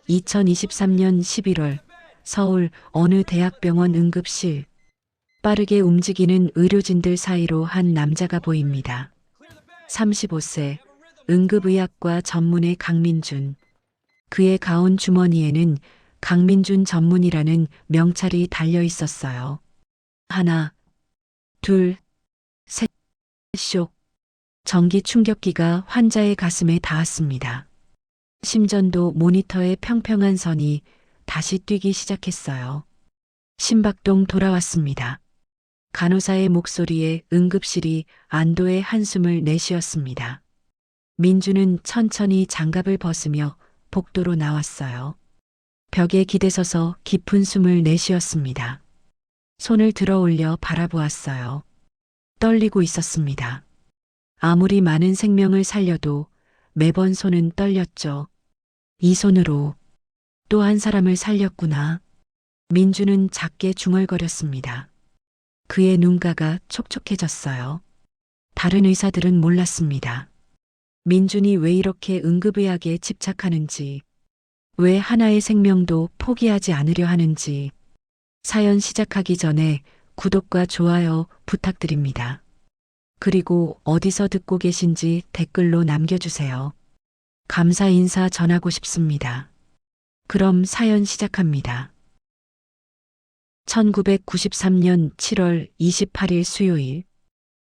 2023년 11월 서울 어느 대학병원 응급실. 빠르게 움직이는 의료진들 사이로 한 남자가 보입니다. 35세, 응급의학과 전문의 강민준. 그의 가운 주머니에는 강민준 전문이라는 명찰이 달려 있었어요. 하나, 둘, 셋, 쇼. 전기 충격기가 환자의 가슴에 닿았습니다. 심전도 모니터의 평평한 선이 다시 뛰기 시작했어요. 심박동 돌아왔습니다. 간호사의 목소리에 응급실이 안도의 한숨을 내쉬었습니다. 민주는 천천히 장갑을 벗으며 복도로 나왔어요. 벽에 기대서서 깊은 숨을 내쉬었습니다. 손을 들어 올려 바라보았어요. 떨리고 있었습니다. 아무리 많은 생명을 살려도 매번 손은 떨렸죠. 이 손으로 또 한 사람을 살렸구나. 민주는 작게 중얼거렸습니다. 그의 눈가가 촉촉해졌어요. 다른 의사들은 몰랐습니다. 민준이 왜 이렇게 응급의학에 집착하는지, 왜 하나의 생명도 포기하지 않으려 하는지. 사연 시작하기 전에 구독과 좋아요 부탁드립니다. 그리고 어디서 듣고 계신지 댓글로 남겨주세요. 감사 인사 전하고 싶습니다. 그럼 사연 시작합니다. 1993년 7월 28일 수요일,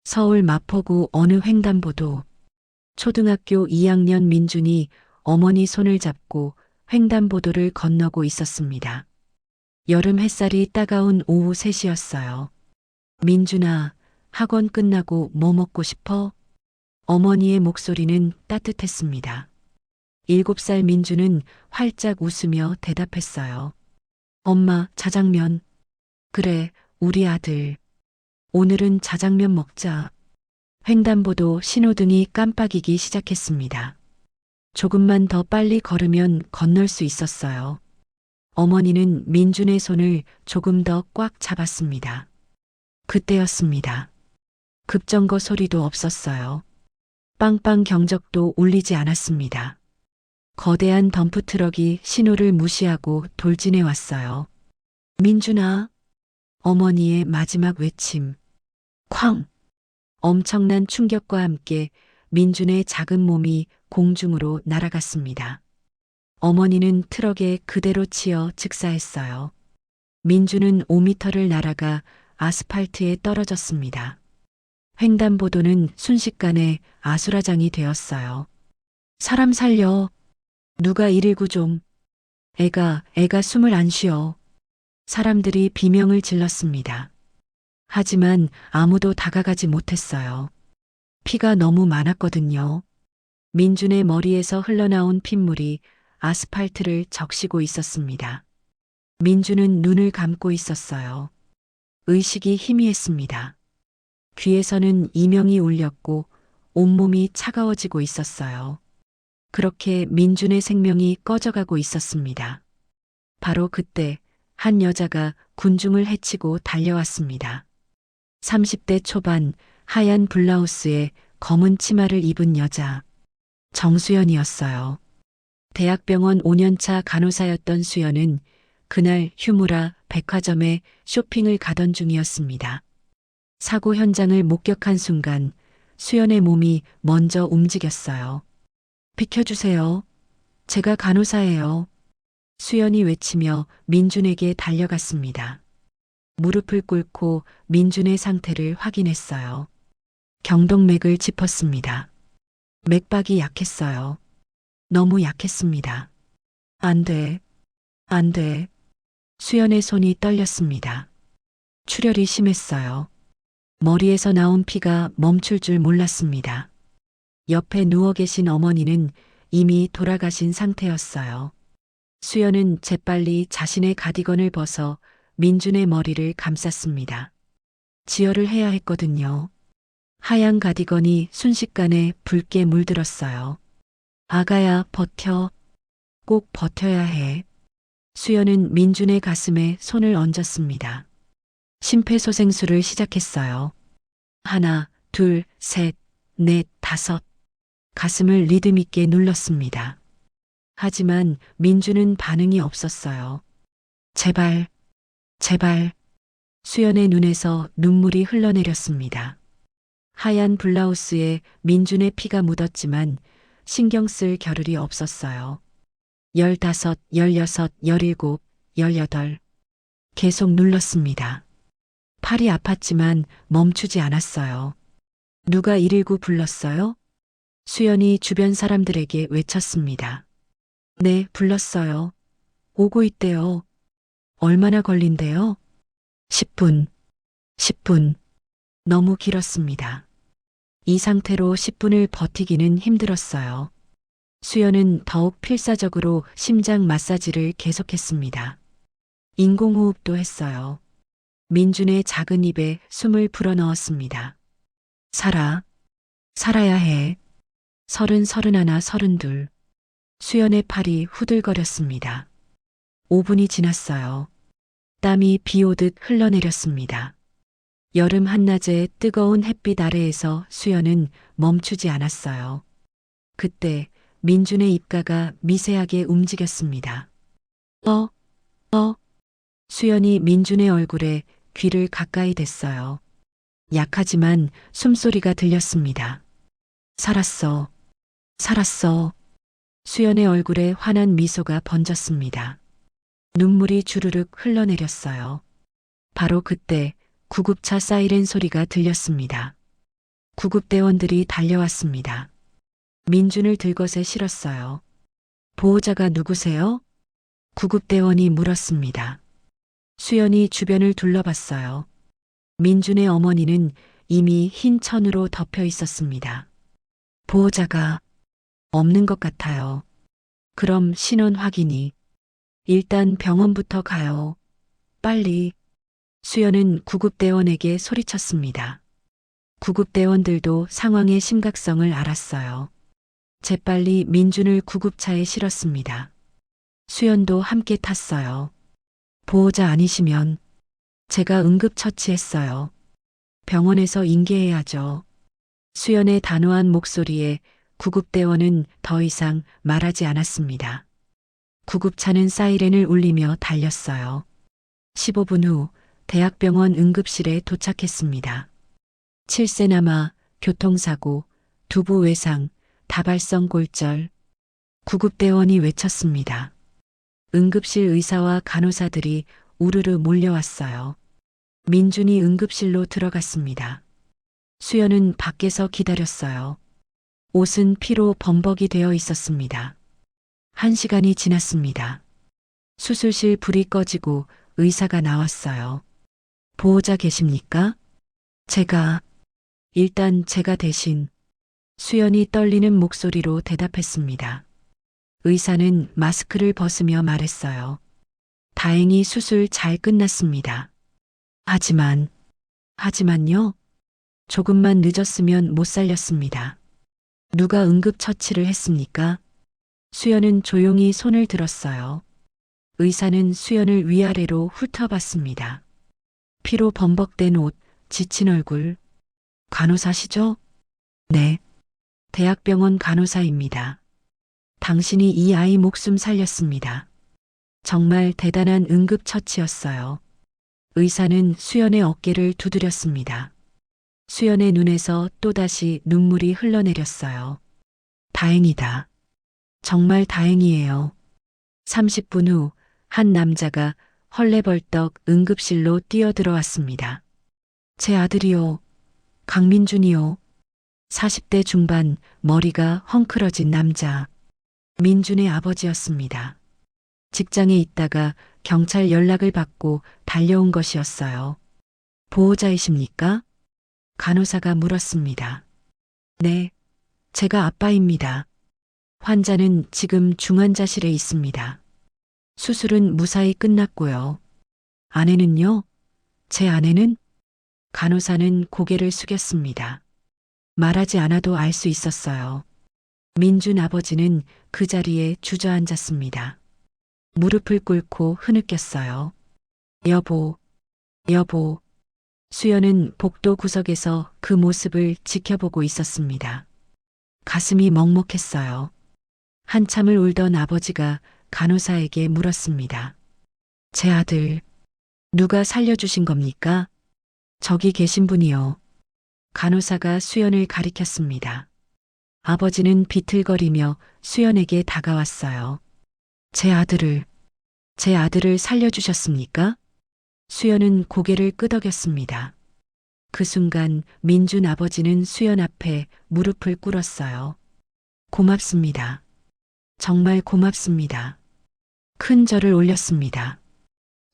서울 마포구 어느 횡단보도. 초등학교 2학년 민준이 어머니 손을 잡고 횡단보도를 건너고 있었습니다. 여름 햇살이 따가운 오후 3시였어요. 민준아, 학원 끝나고 뭐 먹고 싶어? 어머니의 목소리는 따뜻했습니다. 7살 민준은 활짝 웃으며 대답했어요. 엄마, 자장면. 그래, 우리 아들. 오늘은 자장면 먹자. 횡단보도 신호등이 깜빡이기 시작했습니다. 조금만 더 빨리 걸으면 건널 수 있었어요. 어머니는 민준의 손을 조금 더 꽉 잡았습니다. 그때였습니다. 급정거 소리도 없었어요. 빵빵 경적도 울리지 않았습니다. 거대한 덤프트럭이 신호를 무시하고 돌진해 왔어요. 민준아. 어머니의 마지막 외침. 쾅! 엄청난 충격과 함께 민준의 작은 몸이 공중으로 날아갔습니다. 어머니는 트럭에 그대로 치여 즉사했어요. 민준은 5미터를 날아가 아스팔트에 떨어졌습니다. 횡단보도는 순식간에 아수라장이 되었어요. 사람 살려. 누가 119 좀. 애가 숨을 안 쉬어. 사람들이 비명을 질렀습니다. 하지만 아무도 다가가지 못했어요. 피가 너무 많았거든요. 민준의 머리에서 흘러나온 핏물이 아스팔트를 적시고 있었습니다. 민준은 눈을 감고 있었어요. 의식이 희미했습니다. 귀에서는 이명이 울렸고 온몸이 차가워지고 있었어요. 그렇게 민준의 생명이 꺼져가고 있었습니다. 바로 그때 한 여자가 군중을 헤치고 달려왔습니다. 30대 초반, 하얀 블라우스에 검은 치마를 입은 여자. 정수연이었어요. 대학병원 5년차 간호사였던 수연은 그날 휴무라 백화점에 쇼핑을 가던 중이었습니다. 사고 현장을 목격한 순간 수연의 몸이 먼저 움직였어요. 비켜주세요. 제가 간호사예요. 수연이 외치며 민준에게 달려갔습니다. 무릎을 꿇고 민준의 상태를 확인했어요. 경동맥을 짚었습니다. 맥박이 약했어요. 너무 약했습니다. 안 돼. 안 돼. 수연의 손이 떨렸습니다. 출혈이 심했어요. 머리에서 나온 피가 멈출 줄 몰랐습니다. 옆에 누워 계신 어머니는 이미 돌아가신 상태였어요. 수연은 재빨리 자신의 가디건을 벗어 민준의 머리를 감쌌습니다. 지혈을 해야 했거든요. 하얀 가디건이 순식간에 붉게 물들었어요. 아가야, 버텨. 꼭 버텨야 해. 수연은 민준의 가슴에 손을 얹었습니다. 심폐소생술을 시작했어요. 하나, 둘, 셋, 넷, 다섯. 가슴을 리듬 있게 눌렀습니다. 하지만 민주는 반응이 없었어요. 제발, 제발. 수연의 눈에서 눈물이 흘러내렸습니다. 하얀 블라우스에 민준의 피가 묻었지만 신경 쓸 겨를이 없었어요. 15, 16, 17, 18. 계속 눌렀습니다. 팔이 아팠지만 멈추지 않았어요. 누가 119 불렀어요? 수연이 주변 사람들에게 외쳤습니다. 네, 불렀어요. 오고 있대요. 얼마나 걸린대요? 10분. 10분. 너무 길었습니다. 이 상태로 10분을 버티기는 힘들었어요. 수연은 더욱 필사적으로 심장 마사지를 계속했습니다. 인공호흡도 했어요. 민준의 작은 입에 숨을 불어넣었습니다. 살아야 해. 30, 31, 32. 수연의 팔이 후들거렸습니다. 5분이 지났어요. 땀이 비 오듯 흘러내렸습니다. 여름 한낮의 뜨거운 햇빛 아래에서 수연은 멈추지 않았어요. 그때 민준의 입가가 미세하게 움직였습니다. 수연이 민준의 얼굴에 귀를 가까이 댔어요. 약하지만 숨소리가 들렸습니다. 살았어. 살았어. 수연의 얼굴에 환한 미소가 번졌습니다. 눈물이 주르륵 흘러내렸어요. 바로 그때 구급차 사이렌 소리가 들렸습니다. 구급대원들이 달려왔습니다. 민준을 들것에 실었어요. 보호자가 누구세요? 구급대원이 물었습니다. 수연이 주변을 둘러봤어요. 민준의 어머니는 이미 흰 천으로 덮여 있었습니다. 보호자가 없는 것 같아요. 그럼 신원 확인이. 일단 병원부터 가요. 빨리. 수연은 구급대원에게 소리쳤습니다. 구급대원들도 상황의 심각성을 알았어요. 재빨리 민준을 구급차에 실었습니다. 수연도 함께 탔어요. 보호자 아니시면 제가 응급처치했어요. 병원에서 인계해야죠. 수연의 단호한 목소리에 구급대원은 더 이상 말하지 않았습니다. 구급차는 사이렌을 울리며 달렸어요. 15분 후 대학병원 응급실에 도착했습니다. 7세 남아 교통사고, 두부 외상, 다발성 골절. 구급대원이 외쳤습니다. 응급실 의사와 간호사들이 우르르 몰려왔어요. 민준이 응급실로 들어갔습니다. 수연은 밖에서 기다렸어요. 옷은 피로 범벅이 되어 있었습니다. 1시간이 지났습니다. 수술실 불이 꺼지고 의사가 나왔어요. 보호자 계십니까? 일단 제가 대신. 수연이 떨리는 목소리로 대답했습니다. 의사는 마스크를 벗으며 말했어요. 다행히 수술 잘 끝났습니다. 하지만요? 조금만 늦었으면 못 살렸습니다. 누가 응급처치를 했습니까? 수연은 조용히 손을 들었어요. 의사는 수연을 위아래로 훑어봤습니다. 피로 범벅된 옷, 지친 얼굴. 간호사시죠? 네. 대학병원 간호사입니다. 당신이 이 아이 목숨 살렸습니다. 정말 대단한 응급처치였어요. 의사는 수연의 어깨를 두드렸습니다. 수연의 눈에서 또다시 눈물이 흘러내렸어요. 다행이다. 정말 다행이에요. 30분 후 한 남자가 헐레벌떡 응급실로 뛰어들어왔습니다. 제 아들이요. 강민준이요. 40대 중반, 머리가 헝클어진 남자. 민준의 아버지였습니다. 직장에 있다가 경찰 연락을 받고 달려온 것이었어요. 보호자이십니까? 간호사가 물었습니다. 네, 제가 아빠입니다. 환자는 지금 중환자실에 있습니다. 수술은 무사히 끝났고요. 아내는요? 제 아내는? 간호사는 고개를 숙였습니다. 말하지 않아도 알 수 있었어요. 민준 아버지는 그 자리에 주저앉았습니다. 무릎을 꿇고 흐느꼈어요. 여보. 수연은 복도 구석에서 그 모습을 지켜보고 있었습니다. 가슴이 먹먹했어요. 한참을 울던 아버지가 간호사에게 물었습니다. 제 아들, 누가 살려주신 겁니까? 저기 계신 분이요. 간호사가 수연을 가리켰습니다. 아버지는 비틀거리며 수연에게 다가왔어요. 제 아들을 살려주셨습니까? 수연은 고개를 끄덕였습니다. 그 순간 민준 아버지는 수연 앞에 무릎을 꿇었어요. 고맙습니다. 정말 고맙습니다. 큰 절을 올렸습니다.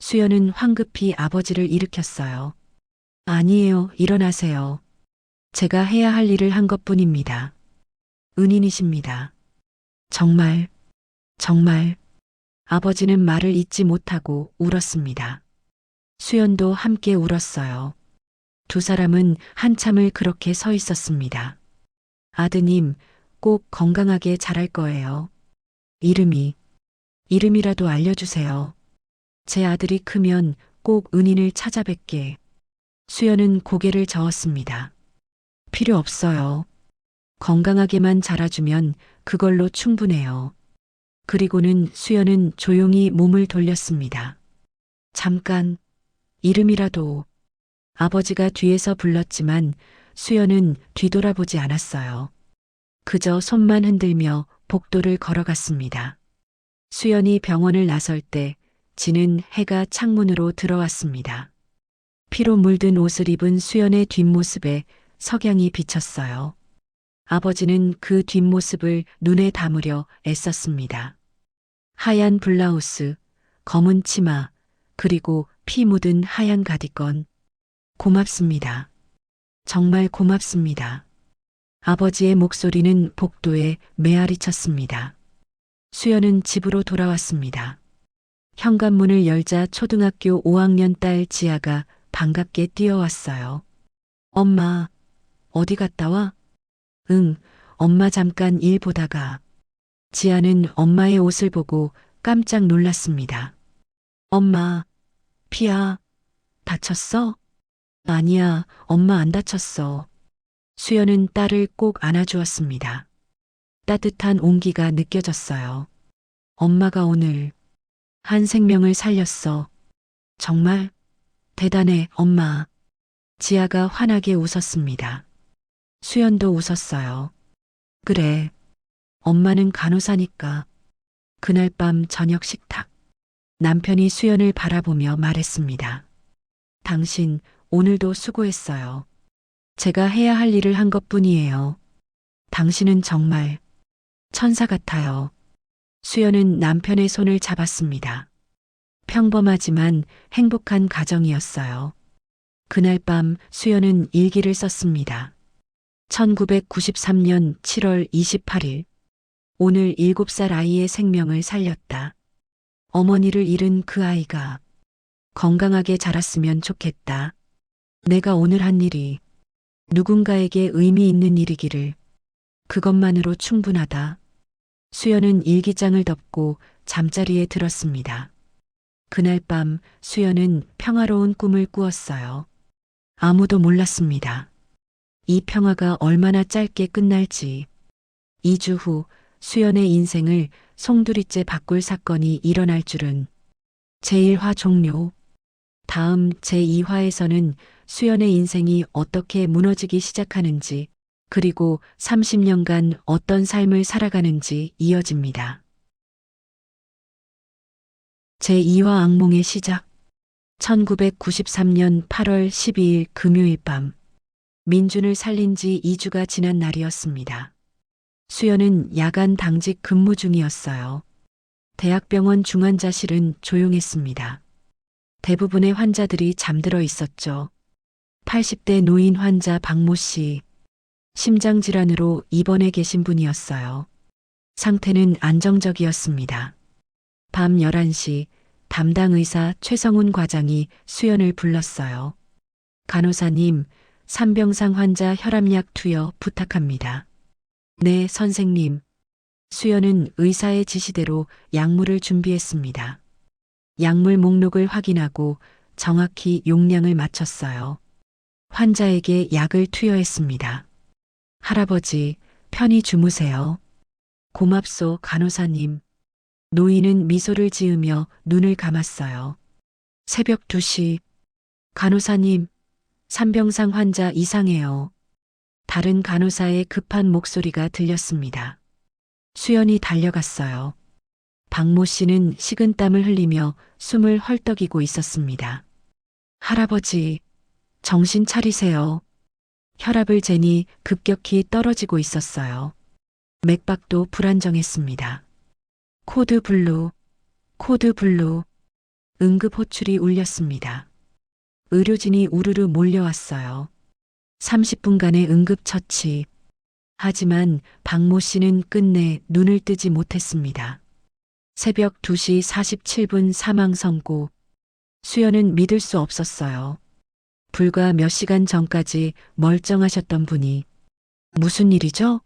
수연은 황급히 아버지를 일으켰어요. 아니에요, 일어나세요. 제가 해야 할 일을 한 것뿐입니다. 은인이십니다. 정말, 정말. 아버지는 말을 잇지 못하고 울었습니다. 수연도 함께 울었어요. 두 사람은 한참을 그렇게 서 있었습니다. 아드님, 꼭 건강하게 자랄 거예요. 이름이라도 알려주세요. 제 아들이 크면 꼭 은인을 찾아뵙게. 수연은 고개를 저었습니다. 필요 없어요. 건강하게만 자라주면 그걸로 충분해요. 그리고는 수연은 조용히 몸을 돌렸습니다. 잠깐, 이름이라도. 아버지가 뒤에서 불렀지만 수연은 뒤돌아보지 않았어요. 그저 손만 흔들며 복도를 걸어갔습니다. 수연이 병원을 나설 때 지는 해가 창문으로 들어왔습니다. 피로 물든 옷을 입은 수연의 뒷모습에 석양이 비쳤어요. 아버지는 그 뒷모습을 눈에 담으려 애썼습니다. 하얀 블라우스, 검은 치마, 그리고 피 묻은 하얀 가디건. 고맙습니다. 정말 고맙습니다. 아버지의 목소리는 복도에 메아리 쳤습니다. 수연은 집으로 돌아왔습니다. 현관문을 열자 초등학교 5학년 딸 지아가 반갑게 뛰어왔어요. 엄마, 어디 갔다 와? 응, 엄마 잠깐 일 보다가. 지아는 엄마의 옷을 보고 깜짝 놀랐습니다. 엄마, 피야, 다쳤어? 아니야, 엄마 안 다쳤어. 수연은 딸을 꼭 안아주었습니다. 따뜻한 온기가 느껴졌어요. 엄마가 오늘 한 생명을 살렸어. 정말 대단해, 엄마. 지아가 환하게 웃었습니다. 수연도 웃었어요. 그래, 엄마는 간호사니까. 그날 밤 저녁 식탁. 남편이 수연을 바라보며 말했습니다. 당신 오늘도 수고했어요. 제가 해야 할 일을 한 것뿐이에요. 당신은 정말 천사 같아요. 수연은 남편의 손을 잡았습니다. 평범하지만 행복한 가정이었어요. 그날 밤 수연은 일기를 썼습니다. 1993년 7월 28일. 오늘 7살 아이의 생명을 살렸다. 어머니를 잃은 그 아이가 건강하게 자랐으면 좋겠다. 내가 오늘 한 일이 누군가에게 의미 있는 일이기를. 그것만으로 충분하다. 수연은 일기장을 덮고 잠자리에 들었습니다. 그날 밤 수연은 평화로운 꿈을 꾸었어요. 아무도 몰랐습니다. 이 평화가 얼마나 짧게 끝날지. 2주 후 수연의 인생을 송두리째 바꿀 사건이 일어날 줄은. 제1화 종료. 다음 제2화에서는 수연의 인생이 어떻게 무너지기 시작하는지, 그리고 30년간 어떤 삶을 살아가는지 이어집니다. 제2화 악몽의 시작. 1993년 8월 12일 금요일 밤. 민준을 살린 지 2주가 지난 날이었습니다. 수연은 야간 당직 근무 중이었어요. 대학병원 중환자실은 조용했습니다. 대부분의 환자들이 잠들어 있었죠. 80대 노인 환자 박모 씨. 심장질환으로 입원해 계신 분이었어요. 상태는 안정적이었습니다. 밤 11시 담당 의사 최성훈 과장이 수연을 불렀어요. 간호사님, 산병상 환자 혈압약 투여 부탁합니다. 네, 선생님. 수연은 의사의 지시대로 약물을 준비했습니다. 약물 목록을 확인하고 정확히 용량을 맞췄어요. 환자에게 약을 투여했습니다. 할아버지, 편히 주무세요. 고맙소, 간호사님. 노인은 미소를 지으며 눈을 감았어요. 새벽 2시. 간호사님, 산병상 환자 이상해요. 다른 간호사의 급한 목소리가 들렸습니다. 수연이 달려갔어요. 박모 씨는 식은땀을 흘리며 숨을 헐떡이고 있었습니다. 할아버지, 정신 차리세요. 혈압을 재니 급격히 떨어지고 있었어요. 맥박도 불안정했습니다. 코드 블루, 코드 블루. 응급 호출이 울렸습니다. 의료진이 우르르 몰려왔어요. 30분간의 응급처치. 하지만 박모 씨는 끝내 눈을 뜨지 못했습니다. 새벽 2시 47분 사망 선고. 수연은 믿을 수 없었어요. 불과 몇 시간 전까지 멀쩡하셨던 분이. 무슨 일이죠?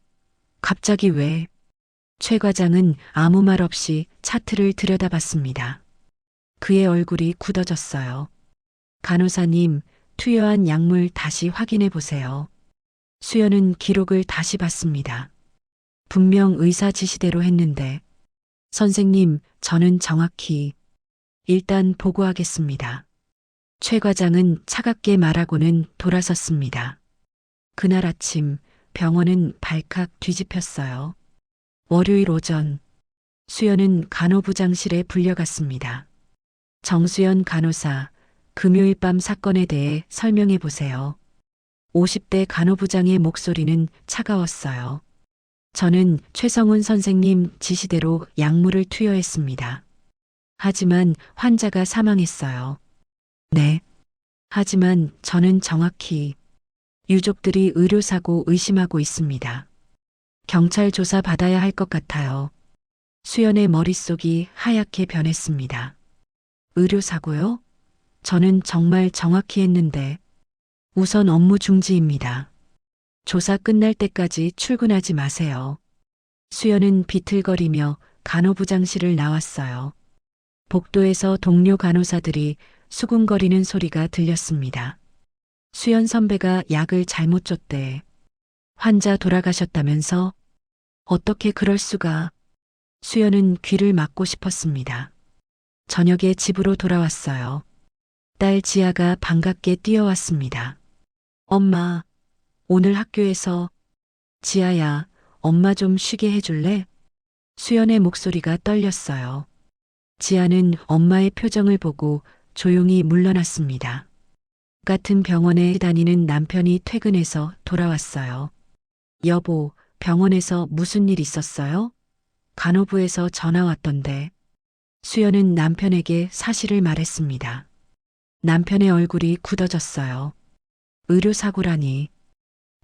갑자기 왜? 최 과장은 아무 말 없이 차트를 들여다봤습니다. 그의 얼굴이 굳어졌어요. 간호사님, 투여한 약물 다시 확인해 보세요. 수연은 기록을 다시 봤습니다. 분명 의사 지시대로 했는데. 선생님, 저는 정확히. 일단 보고하겠습니다. 최 과장은 차갑게 말하고는 돌아섰습니다. 그날 아침 병원은 발칵 뒤집혔어요. 월요일 오전, 수연은 간호부장실에 불려갔습니다. 정수연 간호사, 금요일 밤 사건에 대해 설명해 보세요. 50대 간호부장의 목소리는 차가웠어요. 저는 최성훈 선생님 지시대로 약물을 투여했습니다. 하지만 환자가 사망했어요. 네. 하지만 저는 정확히 유족들이 의료사고 의심하고 있습니다. 경찰 조사 받아야 할 것 같아요. 수연의 머릿속이 하얗게 변했습니다. 의료사고요? 저는 정말 정확히 했는데. 우선 업무 중지입니다. 조사 끝날 때까지 출근하지 마세요. 수연은 비틀거리며 간호부장실을 나왔어요. 복도에서 동료 간호사들이 수군거리는 소리가 들렸습니다. 수연 선배가 약을 잘못 줬대. 환자 돌아가셨다면서? 어떻게 그럴 수가? 수연은 귀를 막고 싶었습니다. 저녁에 집으로 돌아왔어요. 딸 지아가 반갑게 뛰어왔습니다. 엄마, 오늘 학교에서. 지아야, 엄마 좀 쉬게 해줄래? 수연의 목소리가 떨렸어요. 지아는 엄마의 표정을 보고 조용히 물러났습니다. 같은 병원에 다니는 남편이 퇴근해서 돌아왔어요. 여보, 병원에서 무슨 일 있었어요? 간호부에서 전화 왔던데. 수연은 남편에게 사실을 말했습니다. 남편의 얼굴이 굳어졌어요. 의료사고라니.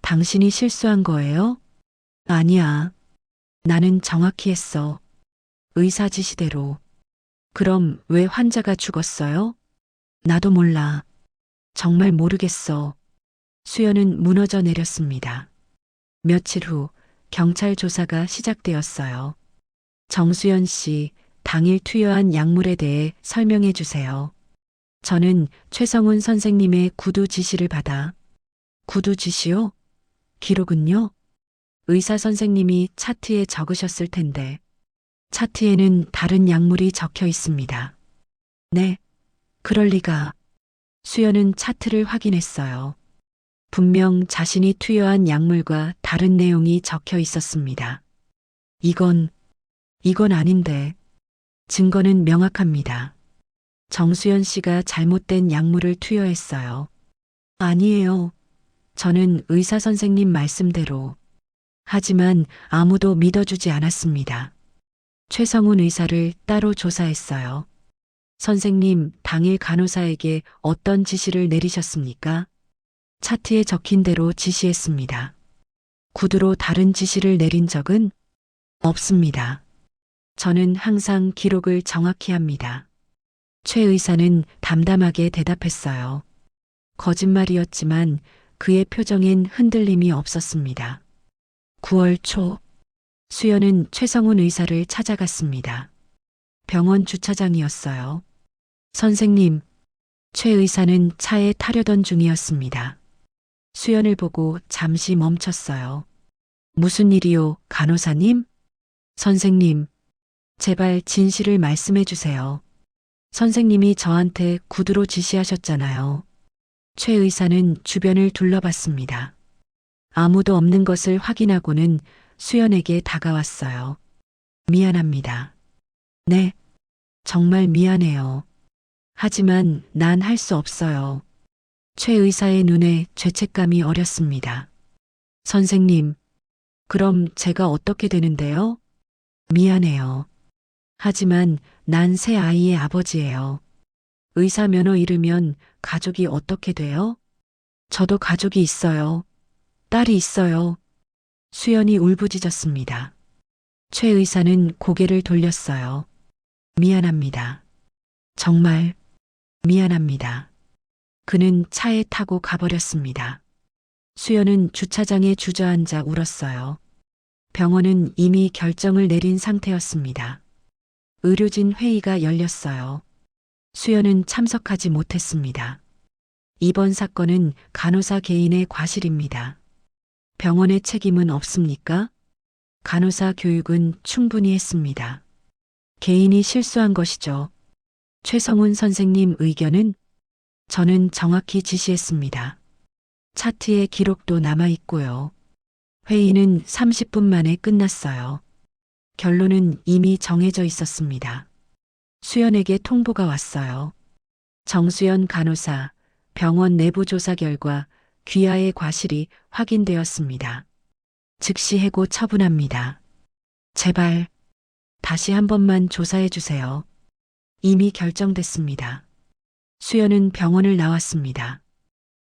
당신이 실수한 거예요? 아니야. 나는 정확히 했어. 의사 지시대로. 그럼 왜 환자가 죽었어요? 나도 몰라. 정말 모르겠어. 수연은 무너져 내렸습니다. 며칠 후 경찰 조사가 시작되었어요. 정수연 씨, 당일 투여한 약물에 대해 설명해 주세요. 저는 최성훈 선생님의 구두 지시를 받아. 구두 지시요? 기록은요? 의사 선생님이 차트에 적으셨을 텐데. 차트에는 다른 약물이 적혀 있습니다. 네, 그럴 리가. 수연은 차트를 확인했어요. 분명 자신이 투여한 약물과 다른 내용이 적혀 있었습니다. 이건 아닌데. 증거는 명확합니다. 정수연 씨가 잘못된 약물을 투여했어요. 아니에요. 저는 의사 선생님 말씀대로. 하지만 아무도 믿어주지 않았습니다. 최성훈 의사를 따로 조사했어요. 선생님, 당일 간호사에게 어떤 지시를 내리셨습니까? 차트에 적힌 대로 지시했습니다. 구두로 다른 지시를 내린 적은 없습니다. 저는 항상 기록을 정확히 합니다. 최 의사는 담담하게 대답했어요. 거짓말이었지만 그의 표정엔 흔들림이 없었습니다. 9월 초, 수연은 최성훈 의사를 찾아갔습니다. 병원 주차장이었어요. 선생님, 최 의사는 차에 타려던 중이었습니다. 수연을 보고 잠시 멈췄어요. 무슨 일이요, 간호사님? 선생님, 제발 진실을 말씀해 주세요. 선생님이 저한테 구두로 지시하셨잖아요. 최 의사는 주변을 둘러봤습니다. 아무도 없는 것을 확인하고는 수연에게 다가왔어요. 미안합니다. 네, 정말 미안해요. 하지만 난 할 수 없어요. 최 의사의 눈에 죄책감이 어렸습니다. 선생님, 그럼 제가 어떻게 되는데요? 미안해요. 하지만 난 새 아이의 아버지예요. 의사 면허 잃으면 가족이 어떻게 돼요? 저도 가족이 있어요. 딸이 있어요. 수연이 울부짖었습니다. 최 의사는 고개를 돌렸어요. 미안합니다. 정말 미안합니다. 그는 차에 타고 가버렸습니다. 수연은 주차장에 주저앉아 울었어요. 병원은 이미 결정을 내린 상태였습니다. 의료진 회의가 열렸어요. 수연은 참석하지 못했습니다. 이번 사건은 간호사 개인의 과실입니다. 병원의 책임은 없습니까? 간호사 교육은 충분히 했습니다. 개인이 실수한 것이죠. 최성훈 선생님 의견은? 저는 정확히 지시했습니다. 차트에 기록도 남아 있고요. 회의는 30분 만에 끝났어요. 결론은 이미 정해져 있었습니다. 수연에게 통보가 왔어요. 정수연 간호사, 병원 내부 조사 결과 귀하의 과실이 확인되었습니다. 즉시 해고 처분합니다. 제발 다시 한 번만 조사해 주세요. 이미 결정됐습니다. 수연은 병원을 나왔습니다.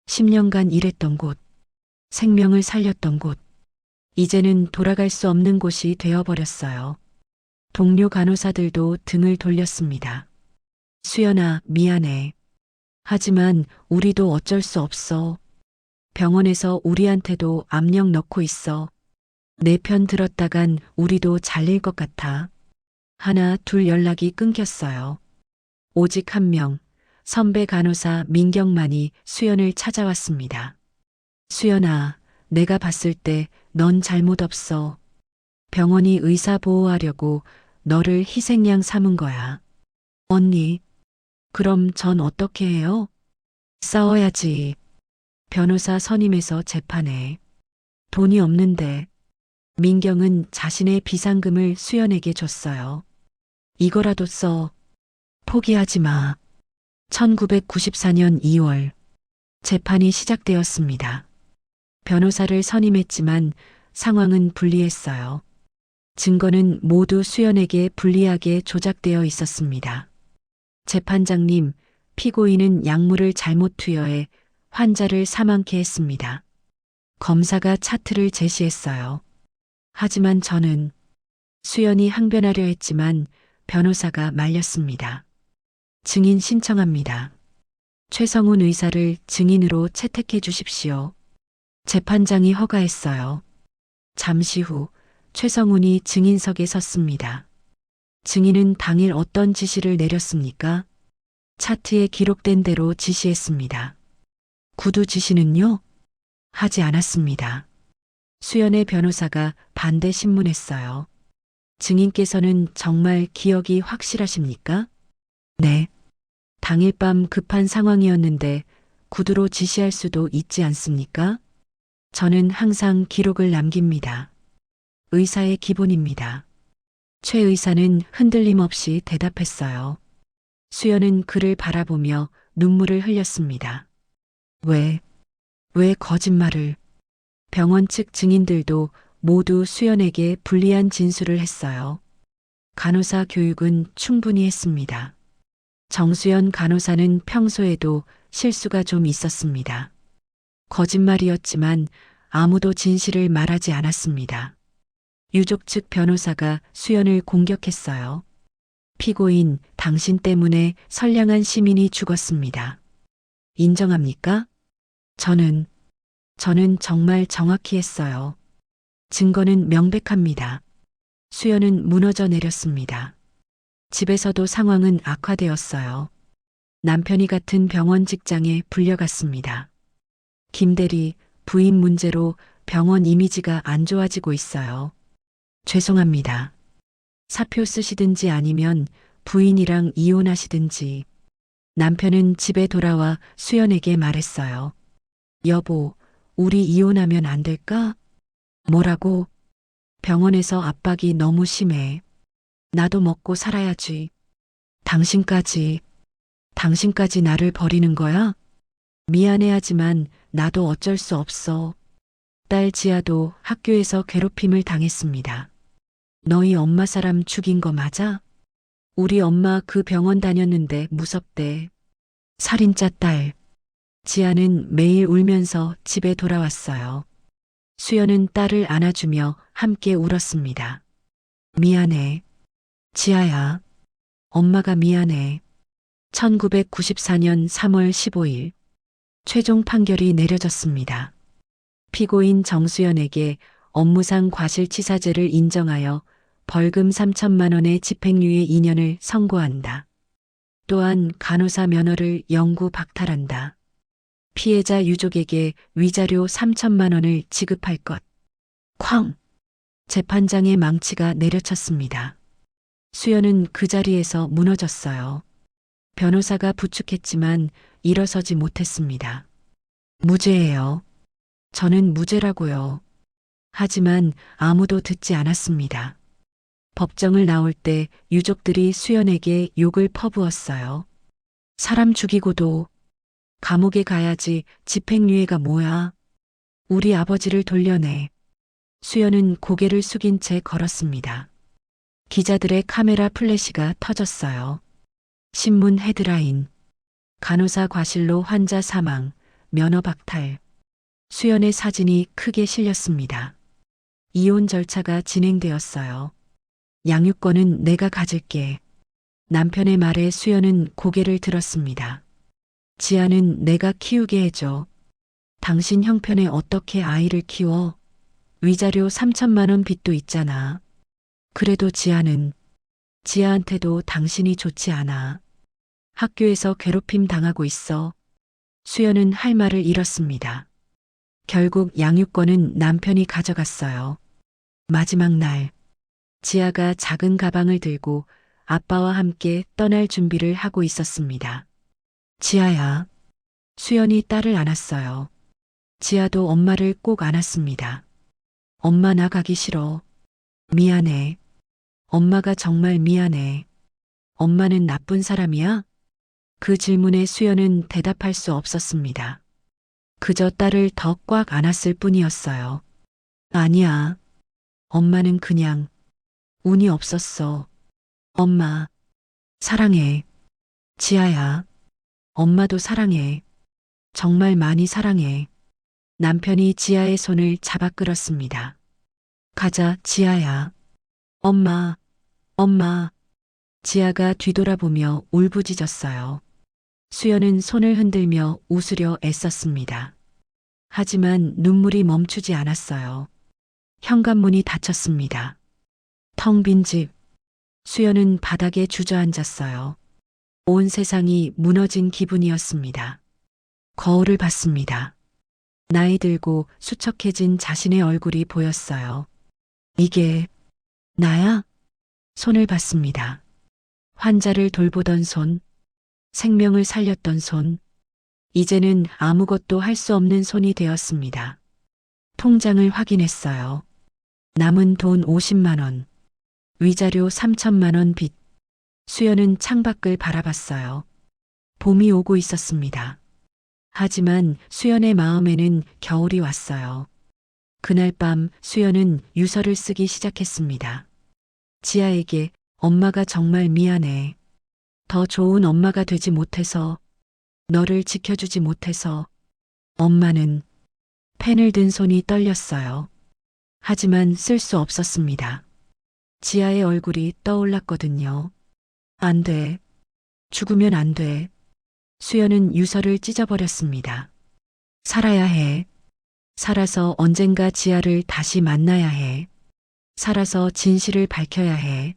10년간 일했던 곳, 생명을 살렸던 곳, 이제는 돌아갈 수 없는 곳이 되어버렸어요. 동료 간호사들도 등을 돌렸습니다. 수연아, 미안해. 하지만 우리도 어쩔 수 없어. 병원에서 우리한테도 압력 넣고 있어. 내 편 들었다간 우리도 잘릴 것 같아. 하나, 둘 연락이 끊겼어요. 오직 한 명, 선배 간호사 민경만이 수연을 찾아왔습니다. 수연아, 내가 봤을 때 넌 잘못 없어. 병원이 의사 보호하려고 너를 희생양 삼은 거야. 언니, 그럼 전 어떻게 해요? 싸워야지. 변호사 선임해서 재판해. 돈이 없는데. 민경은 자신의 비상금을 수연에게 줬어요. 이거라도 써. 포기하지 마. 1994년 2월 재판이 시작되었습니다. 변호사를 선임했지만 상황은 불리했어요. 증거는 모두 수연에게 불리하게 조작되어 있었습니다. 재판장님, 피고인은 약물을 잘못 투여해 환자를 사망케 했습니다. 검사가 차트를 제시했어요. 하지만 저는 수연이 항변하려 했지만 변호사가 말렸습니다. 증인 신청합니다. 최성훈 의사를 증인으로 채택해 주십시오. 재판장이 허가했어요. 잠시 후 최성훈이 증인석에 섰습니다. 증인은 당일 어떤 지시를 내렸습니까? 차트에 기록된 대로 지시했습니다. 구두 지시는요? 하지 않았습니다. 수연의 변호사가 반대 신문했어요. 증인께서는 정말 기억이 확실하십니까? 네. 당일 밤 급한 상황이었는데 구두로 지시할 수도 있지 않습니까? 저는 항상 기록을 남깁니다. 의사의 기본입니다. 최 의사는 흔들림 없이 대답했어요. 수연은 그를 바라보며 눈물을 흘렸습니다. 왜 거짓말을? 병원 측 증인들도 모두 수연에게 불리한 진술을 했어요. 간호사 교육은 충분히 했습니다. 정수연 간호사는 평소에도 실수가 좀 있었습니다. 거짓말이었지만 아무도 진실을 말하지 않았습니다. 유족 측 변호사가 수연을 공격했어요. 피고인, 당신 때문에 선량한 시민이 죽었습니다. 인정합니까? 저는 정말 정확히 했어요. 증거는 명백합니다. 수연은 무너져 내렸습니다. 집에서도 상황은 악화되었어요. 남편이 같은 병원 직장에 불려갔습니다. 김대리, 부인 문제로 병원 이미지가 안 좋아지고 있어요. 죄송합니다. 사표 쓰시든지 아니면 부인이랑 이혼하시든지. 남편은 집에 돌아와 수연에게 말했어요. 여보, 우리 이혼하면 안 될까? 뭐라고? 병원에서 압박이 너무 심해. 나도 먹고 살아야지. 당신까지, 당신까지 나를 버리는 거야? 미안해하지만 나도 어쩔 수 없어. 딸 지아도 학교에서 괴롭힘을 당했습니다. 너희 엄마 사람 죽인 거 맞아? 우리 엄마 그 병원 다녔는데 무섭대. 살인자 딸. 지아는 매일 울면서 집에 돌아왔어요. 수연은 딸을 안아주며 함께 울었습니다. 미안해. 지아야. 엄마가 미안해. 1994년 3월 15일. 최종 판결이 내려졌습니다. 피고인 정수연에게 업무상 과실치사죄를 인정하여 벌금 3천만 원의 집행유예 2년을 선고한다. 또한 간호사 면허를 영구 박탈한다. 피해자 유족에게 위자료 3천만 원을 지급할 것. 쾅! 재판장의 망치가 내려쳤습니다. 수연은 그 자리에서 무너졌어요. 변호사가 부축했지만 일어서지 못했습니다. 무죄예요. 저는 무죄라고요. 하지만 아무도 듣지 않았습니다. 법정을 나올 때 유족들이 수연에게 욕을 퍼부었어요. 사람 죽이고도 감옥에 가야지 집행유예가 뭐야. 우리 아버지를 돌려내. 수연은 고개를 숙인 채 걸었습니다. 기자들의 카메라 플래시가 터졌어요. 신문 헤드라인. 간호사 과실로 환자 사망, 면허 박탈. 수연의 사진이 크게 실렸습니다. 이혼 절차가 진행되었어요. 양육권은 내가 가질게. 남편의 말에 수연은 고개를 들었습니다. 지아는 내가 키우게 해줘. 당신 형편에 어떻게 아이를 키워? 위자료 3천만 원 빚도 있잖아. 그래도 지아한테도 당신이 좋지 않아. 학교에서 괴롭힘 당하고 있어. 수연은 할 말을 잃었습니다. 결국 양육권은 남편이 가져갔어요. 마지막 날, 지아가 작은 가방을 들고 아빠와 함께 떠날 준비를 하고 있었습니다. 지아야. 수연이 딸을 안았어요. 지아도 엄마를 꼭 안았습니다. 엄마 나 가기 싫어. 미안해. 엄마가 정말 미안해. 엄마는 나쁜 사람이야? 그 질문에 수연은 대답할 수 없었습니다. 그저 딸을 더 꽉 안았을 뿐이었어요. 아니야. 엄마는 그냥 운이 없었어. 엄마, 사랑해. 지아야. 엄마도 사랑해. 정말 많이 사랑해. 남편이 지아의 손을 잡아 끌었습니다. 가자, 지아야. 엄마, 엄마. 지아가 뒤돌아보며 울부짖었어요. 수연은 손을 흔들며 웃으려 애썼습니다. 하지만 눈물이 멈추지 않았어요. 현관문이 닫혔습니다. 텅 빈 집. 수연은 바닥에 주저앉았어요. 온 세상이 무너진 기분이었습니다. 거울을 봤습니다. 나이 들고 수척해진 자신의 얼굴이 보였어요. 이게 나야? 손을 봤습니다. 환자를 돌보던 손, 생명을 살렸던 손, 이제는 아무것도 할 수 없는 손이 되었습니다. 통장을 확인했어요. 남은 돈 50만 원, 위자료 3천만 원 빚. 수연은 창밖을 바라봤어요. 봄이 오고 있었습니다. 하지만 수연의 마음에는 겨울이 왔어요. 그날 밤 수연은 유서를 쓰기 시작했습니다. 지아에게 엄마가 정말 미안해. 더 좋은 엄마가 되지 못해서, 너를 지켜주지 못해서. 엄마는 펜을 든 손이 떨렸어요. 하지만 쓸 수 없었습니다. 지아의 얼굴이 떠올랐거든요. 안 돼. 죽으면 안 돼. 수연은 유서를 찢어버렸습니다. 살아야 해. 살아서 언젠가 지아를 다시 만나야 해. 살아서 진실을 밝혀야 해.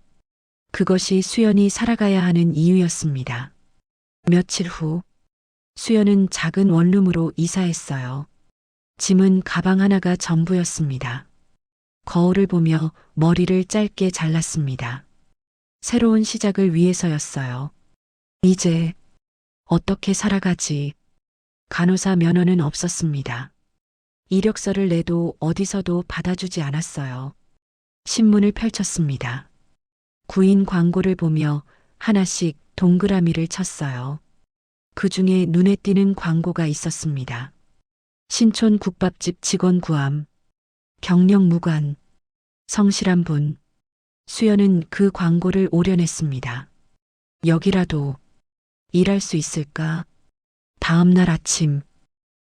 그것이 수연이 살아가야 하는 이유였습니다. 며칠 후, 수연은 작은 원룸으로 이사했어요. 짐은 가방 하나가 전부였습니다. 거울을 보며 머리를 짧게 잘랐습니다. 새로운 시작을 위해서였어요. 이제 어떻게 살아가지? 간호사 면허는 없었습니다. 이력서를 내도 어디서도 받아주지 않았어요. 신문을 펼쳤습니다. 구인 광고를 보며 하나씩 동그라미를 쳤어요. 그 중에 눈에 띄는 광고가 있었습니다. 신촌 국밥집 직원 구함, 경력 무관, 성실한 분. 수연은 그 광고를 오려냈습니다. 여기라도 일할 수 있을까? 다음 날 아침,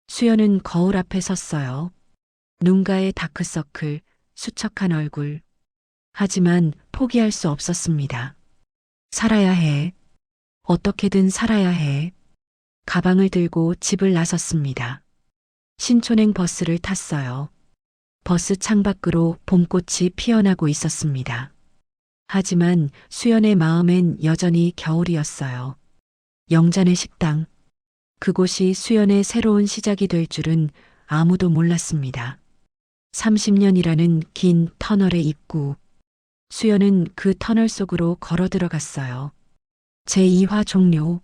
수연은 거울 앞에 섰어요. 눈가에 다크서클, 수척한 얼굴. 하지만 포기할 수 없었습니다. 살아야 해. 어떻게든 살아야 해. 가방을 들고 집을 나섰습니다. 신촌행 버스를 탔어요. 버스 창밖으로 봄꽃이 피어나고 있었습니다. 하지만 수연의 마음엔 여전히 겨울이었어요. 영잔의 식당. 그곳이 수연의 새로운 시작이 될 줄은 아무도 몰랐습니다. 30년이라는 긴 터널의 입구. 수연은 그 터널 속으로 걸어 들어갔어요. 제2화 종료.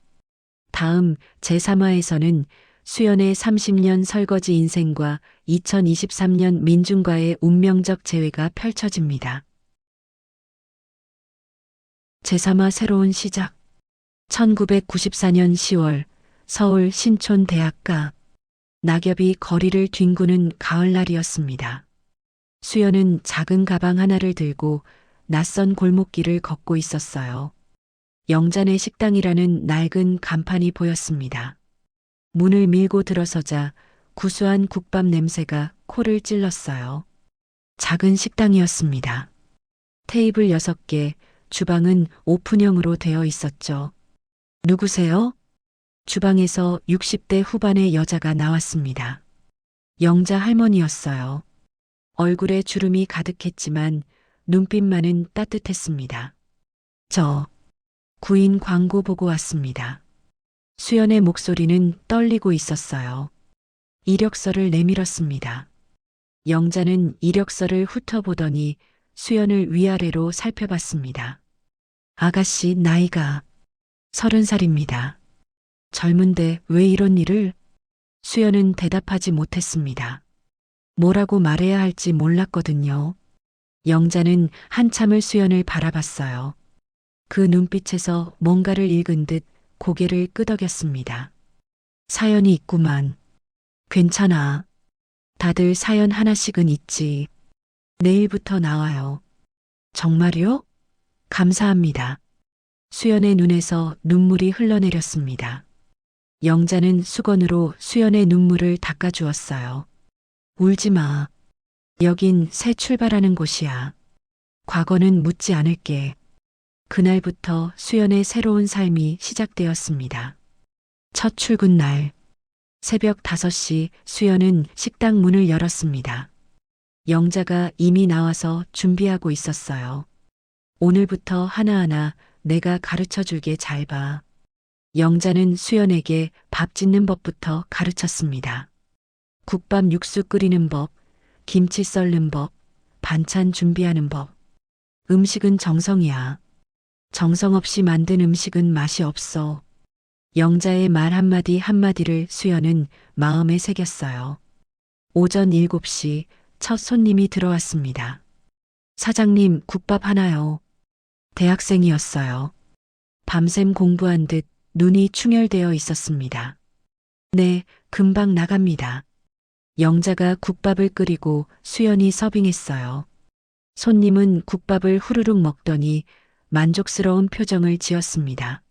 다음 제3화에서는 수연의 30년 설거지 인생과 2023년 민중과의 운명적 재회가 펼쳐집니다. 제3화 새로운 시작. 1994년 10월 서울 신촌대학가. 낙엽이 거리를 뒹구는 가을날이었습니다. 수연은 작은 가방 하나를 들고 낯선 골목길을 걷고 있었어요. 영잔의 식당이라는 낡은 간판이 보였습니다. 문을 밀고 들어서자 구수한 국밥 냄새가 코를 찔렀어요. 작은 식당이었습니다. 테이블 6개, 주방은 오픈형으로 되어 있었죠. 누구세요? 주방에서 60대 후반의 여자가 나왔습니다. 영자 할머니였어요. 얼굴에 주름이 가득했지만 눈빛만은 따뜻했습니다. 저 구인 광고 보고 왔습니다. 수연의 목소리는 떨리고 있었어요. 이력서를 내밀었습니다. 영자는 이력서를 훑어보더니 수연을 위아래로 살펴봤습니다. 아가씨 나이가 30살입니다. 젊은데 왜 이런 일을? 수연은 대답하지 못했습니다. 뭐라고 말해야 할지 몰랐거든요. 영자는 한참을 수연을 바라봤어요. 그 눈빛에서 뭔가를 읽은 듯 고개를 끄덕였습니다. 사연이 있구만. 괜찮아. 다들 사연 하나씩은 있지. 내일부터 나와요. 정말요? 감사합니다. 수연의 눈에서 눈물이 흘러내렸습니다. 영자는 수건으로 수연의 눈물을 닦아주었어요. 울지 마. 여긴 새 출발하는 곳이야. 과거는 묻지 않을게. 그날부터 수연의 새로운 삶이 시작되었습니다. 첫 출근 날. 새벽 5시 수연은 식당 문을 열었습니다. 영자가 이미 나와서 준비하고 있었어요. 오늘부터 하나하나 내가 가르쳐 줄게 잘 봐. 영자는 수연에게 밥 짓는 법부터 가르쳤습니다. 국밥 육수 끓이는 법, 김치 썰는 법, 반찬 준비하는 법. 음식은 정성이야. 정성 없이 만든 음식은 맛이 없어. 영자의 말 한마디 한마디를 수연은 마음에 새겼어요. 오전 7시 첫 손님이 들어왔습니다. 사장님, 국밥 하나요. 대학생이었어요. 밤샘 공부한 듯 눈이 충혈되어 있었습니다. 네, 금방 나갑니다. 영자가 국밥을 끓이고 수연이 서빙했어요. 손님은 국밥을 후루룩 먹더니 만족스러운 표정을 지었습니다.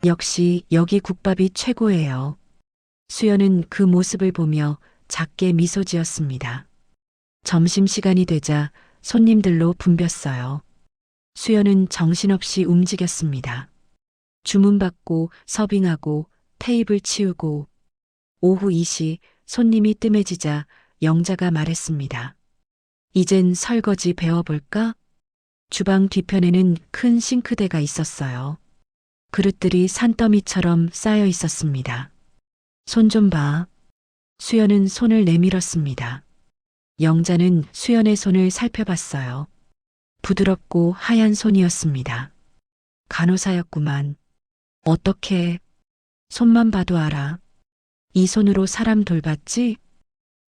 역시 여기 국밥이 최고예요. 수연은 그 모습을 보며 작게 미소 지었습니다. 점심시간이 되자 손님들로 붐볐어요. 수연은 정신없이 움직였습니다. 주문받고 서빙하고 테이블 치우고. 오후 2시 손님이 뜸해지자 영자가 말했습니다. 이젠 설거지 배워볼까? 주방 뒤편에는 큰 싱크대가 있었어요. 그릇들이 산더미처럼 쌓여 있었습니다. 손 좀 봐. 수연은 손을 내밀었습니다. 영자는 수연의 손을 살펴봤어요. 부드럽고 하얀 손이었습니다. 간호사였구만. 어떻게, 손만 봐도 알아. 이 손으로 사람 돌봤지?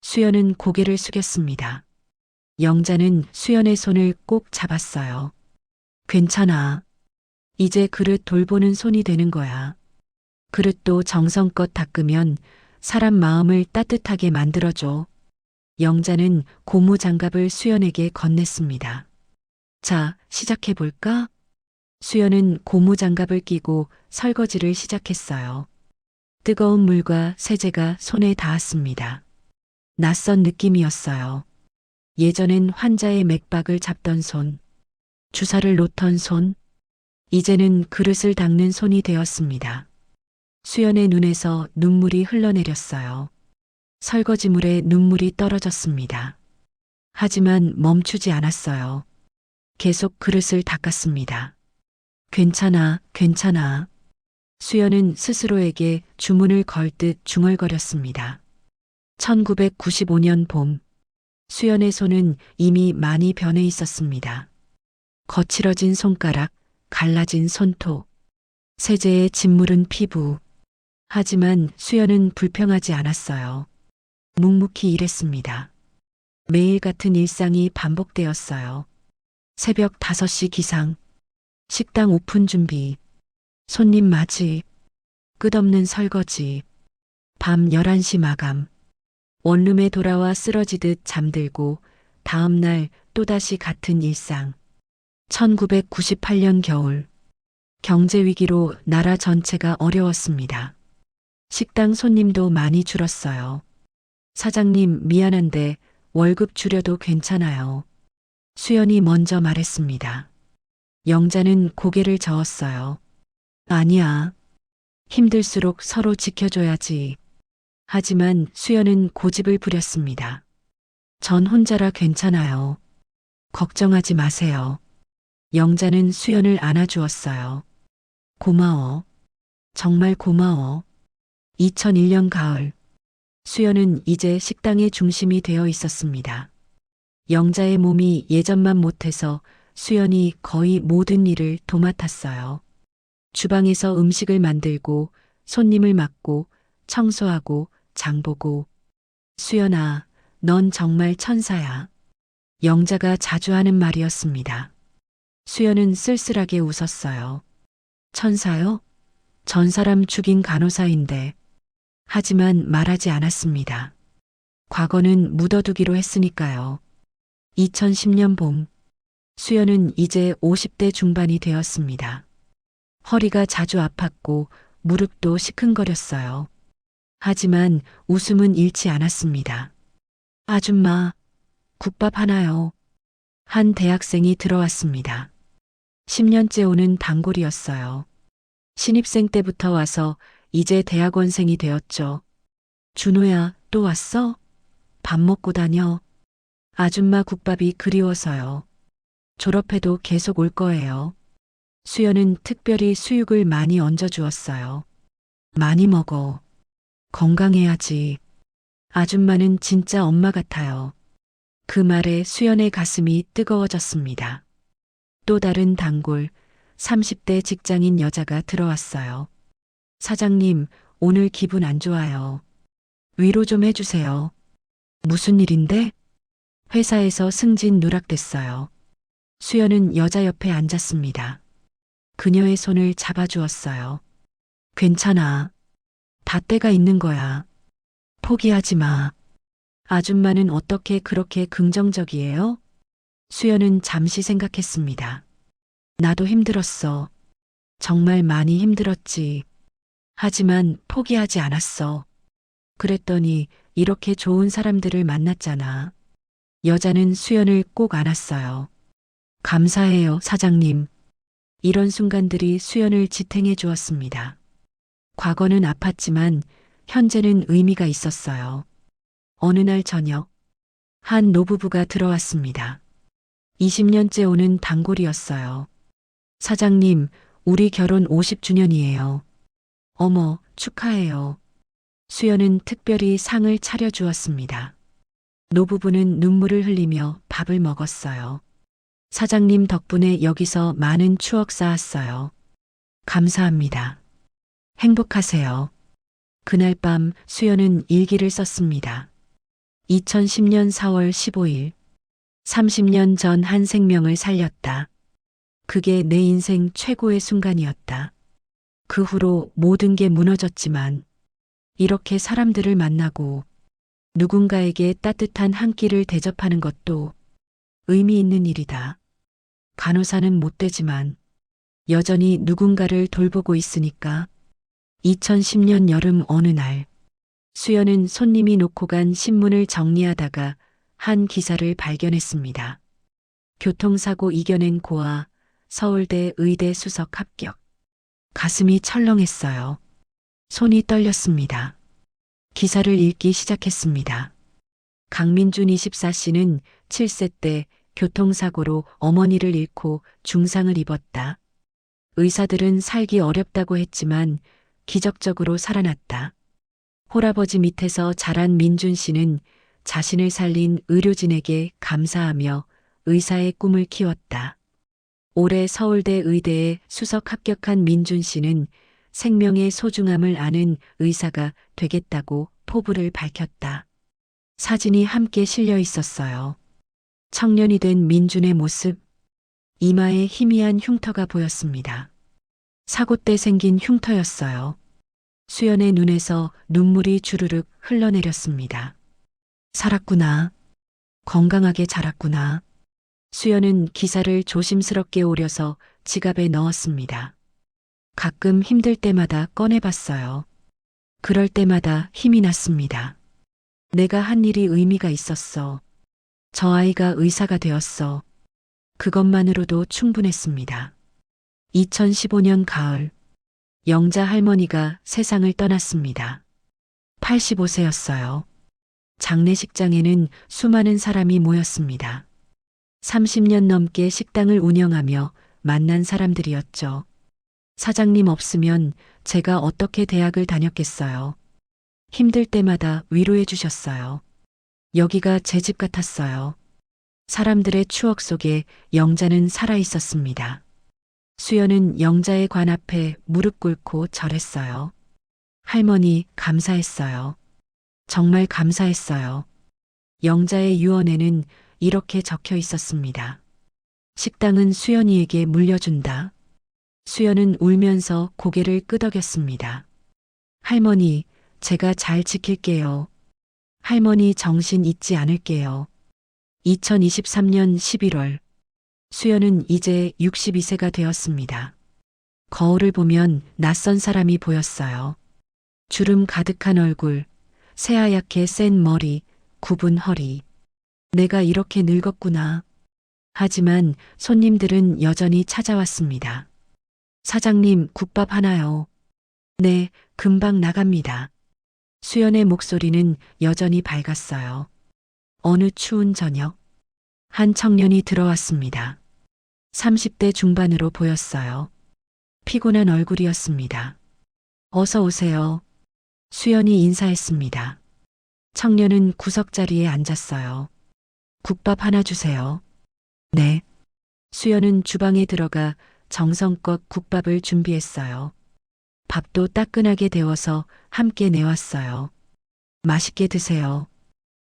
수연은 고개를 숙였습니다. 영자는 수연의 손을 꼭 잡았어요. 괜찮아. 이제 그릇 돌보는 손이 되는 거야. 그릇도 정성껏 닦으면 사람 마음을 따뜻하게 만들어줘. 영자는 고무 장갑을 수연에게 건넸습니다. 자, 시작해볼까? 수연은 고무 장갑을 끼고 설거지를 시작했어요. 뜨거운 물과 세제가 손에 닿았습니다. 낯선 느낌이었어요. 예전엔 환자의 맥박을 잡던 손, 주사를 놓던 손, 이제는 그릇을 닦는 손이 되었습니다. 수연의 눈에서 눈물이 흘러내렸어요. 설거지물에 눈물이 떨어졌습니다. 하지만 멈추지 않았어요. 계속 그릇을 닦았습니다. 괜찮아, 괜찮아. 수연은 스스로에게 주문을 걸 듯 중얼거렸습니다. 1995년 봄, 수연의 손은 이미 많이 변해 있었습니다. 거칠어진 손가락, 갈라진 손톱, 세제에 짓무른 피부. 하지만 수연은 불평하지 않았어요. 묵묵히 일했습니다. 매일 같은 일상이 반복되었어요. 새벽 5시 기상, 식당 오픈 준비, 손님 맞이, 끝없는 설거지, 밤 11시 마감, 원룸에 돌아와 쓰러지듯 잠들고 다음 날 또다시 같은 일상. 1998년 겨울, 경제 위기로 나라 전체가 어려웠습니다. 식당 손님도 많이 줄었어요. 사장님 미안한데 월급 줄여도 괜찮아요. 수연이 먼저 말했습니다. 영자는 고개를 저었어요. 아니야. 힘들수록 서로 지켜줘야지. 하지만 수연은 고집을 부렸습니다. 전 혼자라 괜찮아요. 걱정하지 마세요. 영자는 수연을 안아주었어요. 고마워. 정말 고마워. 2001년 가을. 수연은 이제 식당의 중심이 되어 있었습니다. 영자의 몸이 예전만 못해서 수연이 거의 모든 일을 도맡았어요. 주방에서 음식을 만들고 손님을 맞고 청소하고 장보고. 수연아, 넌 정말 천사야. 영자가 자주 하는 말이었습니다. 수연은 쓸쓸하게 웃었어요. 천사요? 전 사람 죽인 간호사인데. 하지만 말하지 않았습니다. 과거는 묻어두기로 했으니까요. 2010년 봄, 수연은 이제 50대 중반이 되었습니다. 허리가 자주 아팠고 무릎도 시큰거렸어요. 하지만 웃음은 잃지 않았습니다. 아줌마, 국밥 하나요. 한 대학생이 들어왔습니다. 10년째 오는 단골이었어요. 신입생 때부터 와서 이제 대학원생이 되었죠. 준호야, 또 왔어? 밥 먹고 다녀. 아줌마 국밥이 그리워서요. 졸업해도 계속 올 거예요. 수연은 특별히 수육을 많이 얹어주었어요. 많이 먹어. 건강해야지. 아줌마는 진짜 엄마 같아요. 그 말에 수연의 가슴이 뜨거워졌습니다. 또 다른 단골, 30대 직장인 여자가 들어왔어요. 사장님, 오늘 기분 안 좋아요. 위로 좀 해주세요. 무슨 일인데? 회사에서 승진 누락됐어요. 수연은 여자 옆에 앉았습니다. 그녀의 손을 잡아주었어요. 괜찮아. 다 때가 있는 거야. 포기하지 마. 아줌마는 어떻게 그렇게 긍정적이에요? 수연은 잠시 생각했습니다. 나도 힘들었어. 정말 많이 힘들었지. 하지만 포기하지 않았어. 그랬더니 이렇게 좋은 사람들을 만났잖아. 여자는 수연을 꼭 안았어요. 감사해요, 사장님. 이런 순간들이 수연을 지탱해 주었습니다. 과거는 아팠지만 현재는 의미가 있었어요. 어느 날 저녁, 한 노부부가 들어왔습니다. 20년째 오는 단골이었어요. 사장님, 우리 결혼 50주년이에요. 어머, 축하해요. 수연은 특별히 상을 차려주었습니다. 노부부는 눈물을 흘리며 밥을 먹었어요. 사장님 덕분에 여기서 많은 추억 쌓았어요. 감사합니다. 행복하세요. 그날 밤 수연은 일기를 썼습니다. 2010년 4월 15일. 30년 전 한 생명을 살렸다. 그게 내 인생 최고의 순간이었다. 그 후로 모든 게 무너졌지만 이렇게 사람들을 만나고 누군가에게 따뜻한 한 끼를 대접하는 것도 의미 있는 일이다. 간호사는 못 되지만 여전히 누군가를 돌보고 있으니까. 2010년 여름 어느 날 수연은 손님이 놓고 간 신문을 정리하다가 한 기사를 발견했습니다. 교통사고 이겨낸 고아, 서울대 의대 수석 합격. 가슴이 철렁했어요. 손이 떨렸습니다. 기사를 읽기 시작했습니다. 강민준 24씨는 7세 때 교통사고로 어머니를 잃고 중상을 입었다. 의사들은 살기 어렵다고 했지만 기적적으로 살아났다. 홀아버지 밑에서 자란 민준 씨는 자신을 살린 의료진에게 감사하며 의사의 꿈을 키웠다. 올해 서울대 의대에 수석 합격한 민준 씨는 생명의 소중함을 아는 의사가 되겠다고 포부를 밝혔다. 사진이 함께 실려 있었어요. 청년이 된 민준의 모습, 이마에 희미한 흉터가 보였습니다. 사고 때 생긴 흉터였어요. 수연의 눈에서 눈물이 주르륵 흘러내렸습니다. 살았구나. 건강하게 자랐구나. 수연은 기사를 조심스럽게 오려서 지갑에 넣었습니다. 가끔 힘들 때마다 꺼내봤어요. 그럴 때마다 힘이 났습니다. 내가 한 일이 의미가 있었어. 저 아이가 의사가 되었어. 그것만으로도 충분했습니다. 2015년 가을, 영자 할머니가 세상을 떠났습니다. 85세였어요. 장례식장에는 수많은 사람이 모였습니다. 30년 넘게 식당을 운영하며 만난 사람들이었죠. 사장님 없으면 제가 어떻게 대학을 다녔겠어요. 힘들 때마다 위로해 주셨어요. 여기가 제 집 같았어요. 사람들의 추억 속에 영자는 살아 있었습니다. 수연은 영자의 관 앞에 무릎 꿇고 절했어요. 할머니, 감사했어요. 정말 감사했어요. 영자의 유언에는 이렇게 적혀 있었습니다. 식당은 수연이에게 물려준다. 수연은 울면서 고개를 끄덕였습니다. 할머니, 제가 잘 지킬게요. 할머니 정신 잊지 않을게요. 2023년 11월, 수연은 이제 62세가 되었습니다. 거울을 보면 낯선 사람이 보였어요. 주름 가득한 얼굴, 새하얗게 센 머리, 굽은 허리. 내가 이렇게 늙었구나. 하지만 손님들은 여전히 찾아왔습니다. 사장님, 국밥 하나요? 네, 금방 나갑니다. 수연의 목소리는 여전히 밝았어요. 어느 추운 저녁, 한 청년이 들어왔습니다. 30대 중반으로 보였어요. 피곤한 얼굴이었습니다. 어서 오세요. 수연이 인사했습니다. 청년은 구석자리에 앉았어요. 국밥 하나 주세요. 네. 수연은 주방에 들어가 정성껏 국밥을 준비했어요. 밥도 따끈하게 데워서 함께 내왔어요. 맛있게 드세요.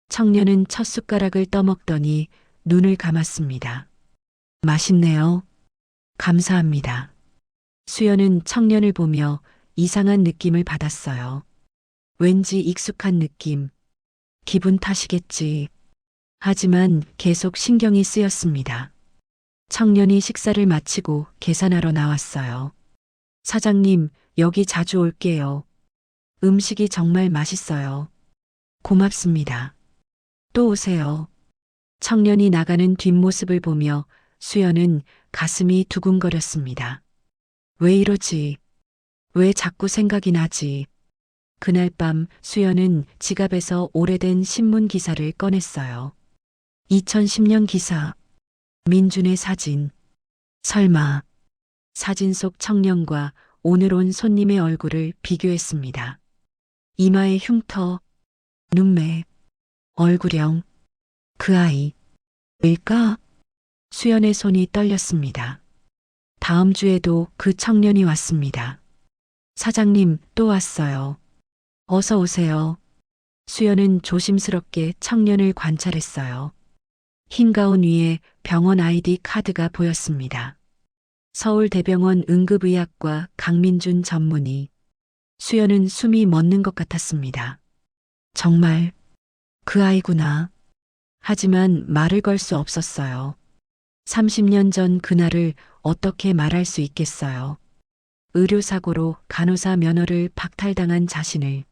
청년은 첫 숟가락을 떠먹더니 눈을 감았습니다. 맛있네요. 감사합니다. 수연은 청년을 보며 이상한 느낌을 받았어요. 왠지 익숙한 느낌. 기분 탓이겠지. 하지만 계속 신경이 쓰였습니다. 청년이 식사를 마치고 계산하러 나왔어요. 사장님, 여기 자주 올게요. 음식이 정말 맛있어요. 고맙습니다. 또 오세요. 청년이 나가는 뒷모습을 보며 수연은 가슴이 두근거렸습니다. 왜 이러지? 왜 자꾸 생각이 나지? 그날 밤 수연은 지갑에서 오래된 신문 기사를 꺼냈어요. 2010년 기사. 민준의 사진. 설마. 사진 속 청년과 오늘 온 손님의 얼굴을 비교했습니다. 이마에 흉터, 눈매, 얼굴형. 그 아이. 일까? 수연의 손이 떨렸습니다. 다음 주에도 그 청년이 왔습니다. 사장님, 또 왔어요. 어서 오세요. 수연은 조심스럽게 청년을 관찰했어요. 흰 가운 위에 병원 아이디 카드가 보였습니다. 서울대병원 응급의학과 강민준 전문의. 수연은 숨이 멎는 것 같았습니다. 정말 그 아이구나. 하지만 말을 걸 수 없었어요. 30년 전 그날을 어떻게 말할 수 있겠어요. 의료사고로 간호사 면허를 박탈당한 자신을.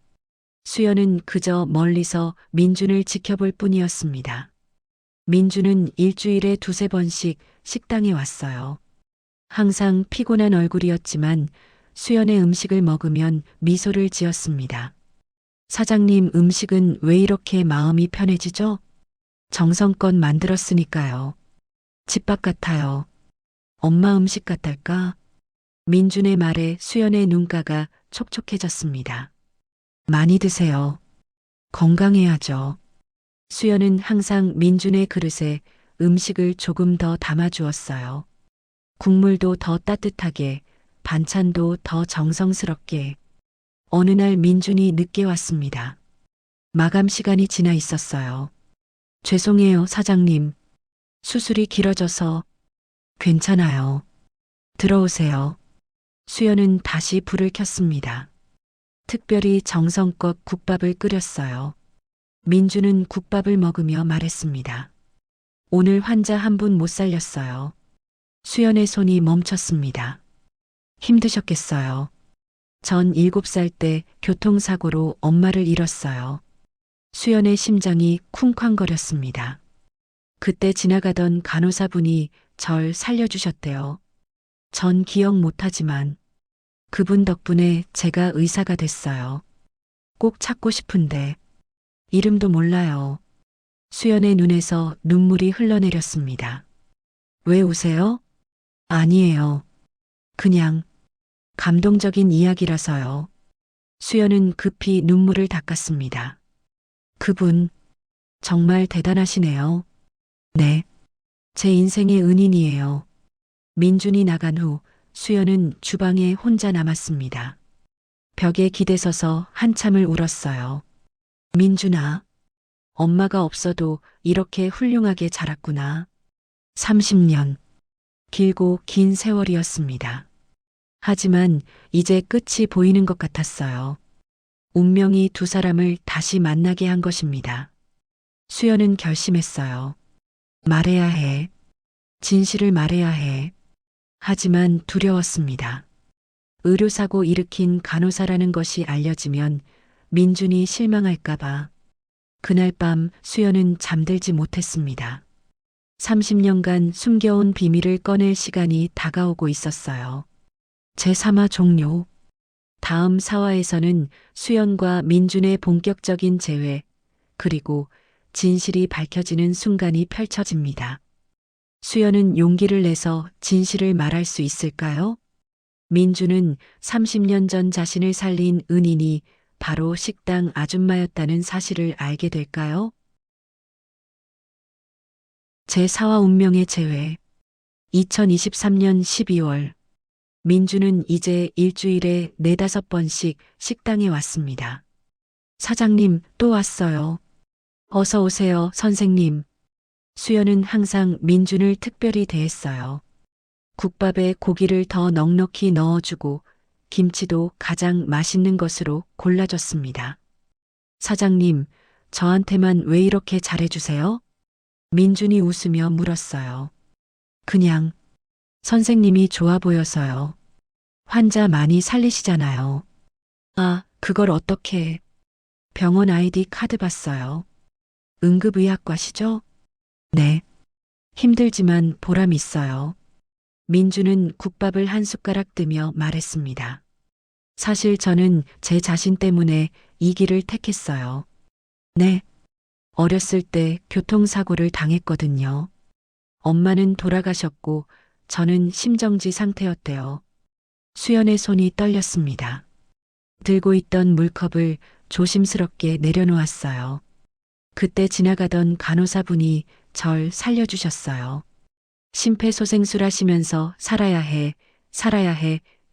수연은 그저 멀리서 민준을 지켜볼 뿐이었습니다. 민준은 일주일에 두세 번씩 식당에 왔어요. 항상 피곤한 얼굴이었지만 수연의 음식을 먹으면 미소를 지었습니다. 사장님, 음식은 왜 이렇게 마음이 편해지죠? 정성껏 만들었으니까요. 집밥 같아요. 엄마 음식 같달까? 민준의 말에 수연의 눈가가 촉촉해졌습니다. 많이 드세요. 건강해야죠. 수연은 항상 민준의 그릇에 음식을 조금 더 담아주었어요. 국물도 더 따뜻하게, 반찬도 더 정성스럽게. 어느 날 민준이 늦게 왔습니다. 마감 시간이 지나 있었어요. 죄송해요, 사장님. 수술이 길어져서. 괜찮아요. 들어오세요. 수연은 다시 불을 켰습니다. 특별히 정성껏 국밥을 끓였어요. 민주는 국밥을 먹으며 말했습니다. 오늘 환자 한 분 못 살렸어요. 수연의 손이 멈췄습니다. 힘드셨겠어요. 전 7살 때 교통사고로 엄마를 잃었어요. 수연의 심장이 쿵쾅거렸습니다. 그때 지나가던 간호사분이 절 살려주셨대요. 전 기억 못하지만 그분 덕분에 제가 의사가 됐어요. 꼭 찾고 싶은데 이름도 몰라요. 수연의 눈에서 눈물이 흘러내렸습니다. 왜 우세요? 아니에요. 그냥 감동적인 이야기라서요. 수연은 급히 눈물을 닦았습니다. 그분 정말 대단하시네요. 네. 제 인생의 은인이에요. 민준이 나간 후 수연은 주방에 혼자 남았습니다. 벽에 기대서서 한참을 울었어요. 민준아, 엄마가 없어도 이렇게 훌륭하게 자랐구나. 30년. 길고 긴 세월이었습니다. 하지만 이제 끝이 보이는 것 같았어요. 운명이 두 사람을 다시 만나게 한 것입니다. 수연은 결심했어요. 말해야 해. 진실을 말해야 해. 하지만 두려웠습니다. 의료사고 일으킨 간호사라는 것이 알려지면 민준이 실망할까봐. 그날 밤 수연은 잠들지 못했습니다. 30년간 숨겨온 비밀을 꺼낼 시간이 다가오고 있었어요. 제3화 종료. 다음 사화에서는 수연과 민준의 본격적인 재회, 그리고 진실이 밝혀지는 순간이 펼쳐집니다. 수연은 용기를 내서 진실을 말할 수 있을까요? 민준은 30년 전 자신을 살린 은인이 바로 식당 아줌마였다는 사실을 알게 될까요? 제4화 운명의 재회. 2023년 12월. 민준은 이제 일주일에 4~5번씩 식당에 왔습니다. 사장님, 또 왔어요. 어서 오세요, 선생님. 수연은 항상 민준을 특별히 대했어요. 국밥에 고기를 더 넉넉히 넣어주고 김치도 가장 맛있는 것으로 골라줬습니다. 사장님, 저한테만 왜 이렇게 잘해주세요? 민준이 웃으며 물었어요. 그냥 선생님이 좋아 보여서요. 환자 많이 살리시잖아요. 아, 그걸 어떻게. 병원 아이디 카드 봤어요. 응급의학과시죠? 네. 힘들지만 보람 있어요. 민주는 국밥을 한 숟가락 뜨며 말했습니다. 사실 저는 제 자신 때문에 이 길을 택했어요. 네. 어렸을 때 교통사고를 당했거든요. 엄마는 돌아가셨고 저는 심정지 상태였대요. 수연의 손이 떨렸습니다. 들고 있던 물컵을 조심스럽게 내려놓았어요. 그때 지나가던 간호사분이 절 살려주셨어요. 심폐소생술 하시면서 살아야 해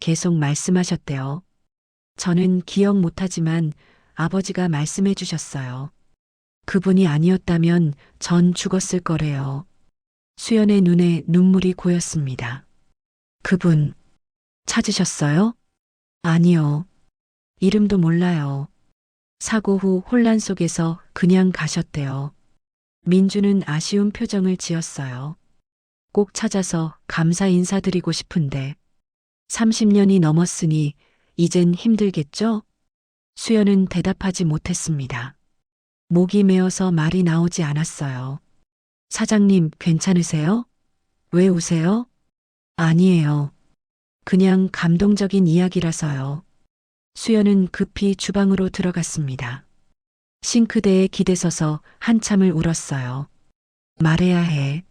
계속 말씀하셨대요. 저는 기억 못하지만 아버지가 말씀해 주셨어요. 그분이 아니었다면 전 죽었을 거래요. 수연의 눈에 눈물이 고였습니다. 그분 찾으셨어요? 아니요. 이름도 몰라요. 사고 후 혼란 속에서 그냥 가셨대요. 민주는 아쉬운 표정을 지었어요. 꼭 찾아서 감사 인사드리고 싶은데 30년이 넘었으니 이젠 힘들겠죠? 수연은 대답하지 못했습니다. 목이 메어서 말이 나오지 않았어요. 사장님, 괜찮으세요? 왜 우세요? 아니에요. 그냥 감동적인 이야기라서요. 수연은 급히 주방으로 들어갔습니다. 싱크대에 기대서서 한참을 울었어요. 말해야 해.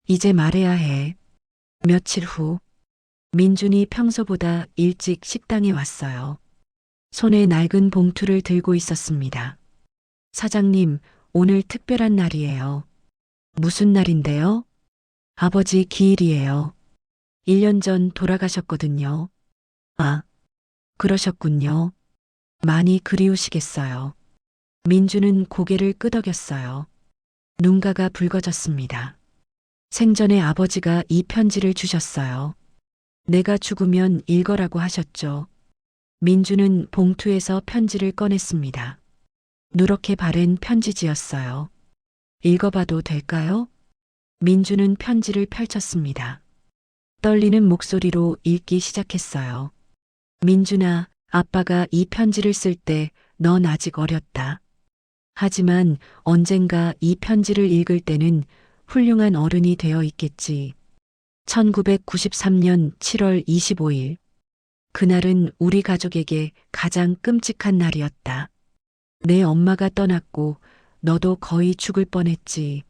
이제 말해야 해. 며칠 후, 민준이 평소보다 일찍 식당에 왔어요. 손에 낡은 봉투를 들고 있었습니다. 사장님, 오늘 특별한 날이에요. 무슨 날인데요? 아버지 기일이에요. 1년 전 돌아가셨거든요. 아, 그러셨군요. 많이 그리우시겠어요. 민주는 고개를 끄덕였어요. 눈가가 붉어졌습니다. 생전에 아버지가 이 편지를 주셨어요. 내가 죽으면 읽어라고 하셨죠. 민주는 봉투에서 편지를 꺼냈습니다. 누렇게 바랜 편지지였어요. 읽어봐도 될까요? 민주는 편지를 펼쳤습니다. 떨리는 목소리로 읽기 시작했어요. 민준아, 아빠가 이 편지를 쓸 때 넌 아직 어렸다. 하지만 언젠가 이 편지를 읽을 때는 훌륭한 어른이 되어 있겠지. 1993년 7월 25일. 그날은 우리 가족에게 가장 끔찍한 날이었다. 내 엄마가 떠났고 너도 거의 죽을 뻔했지.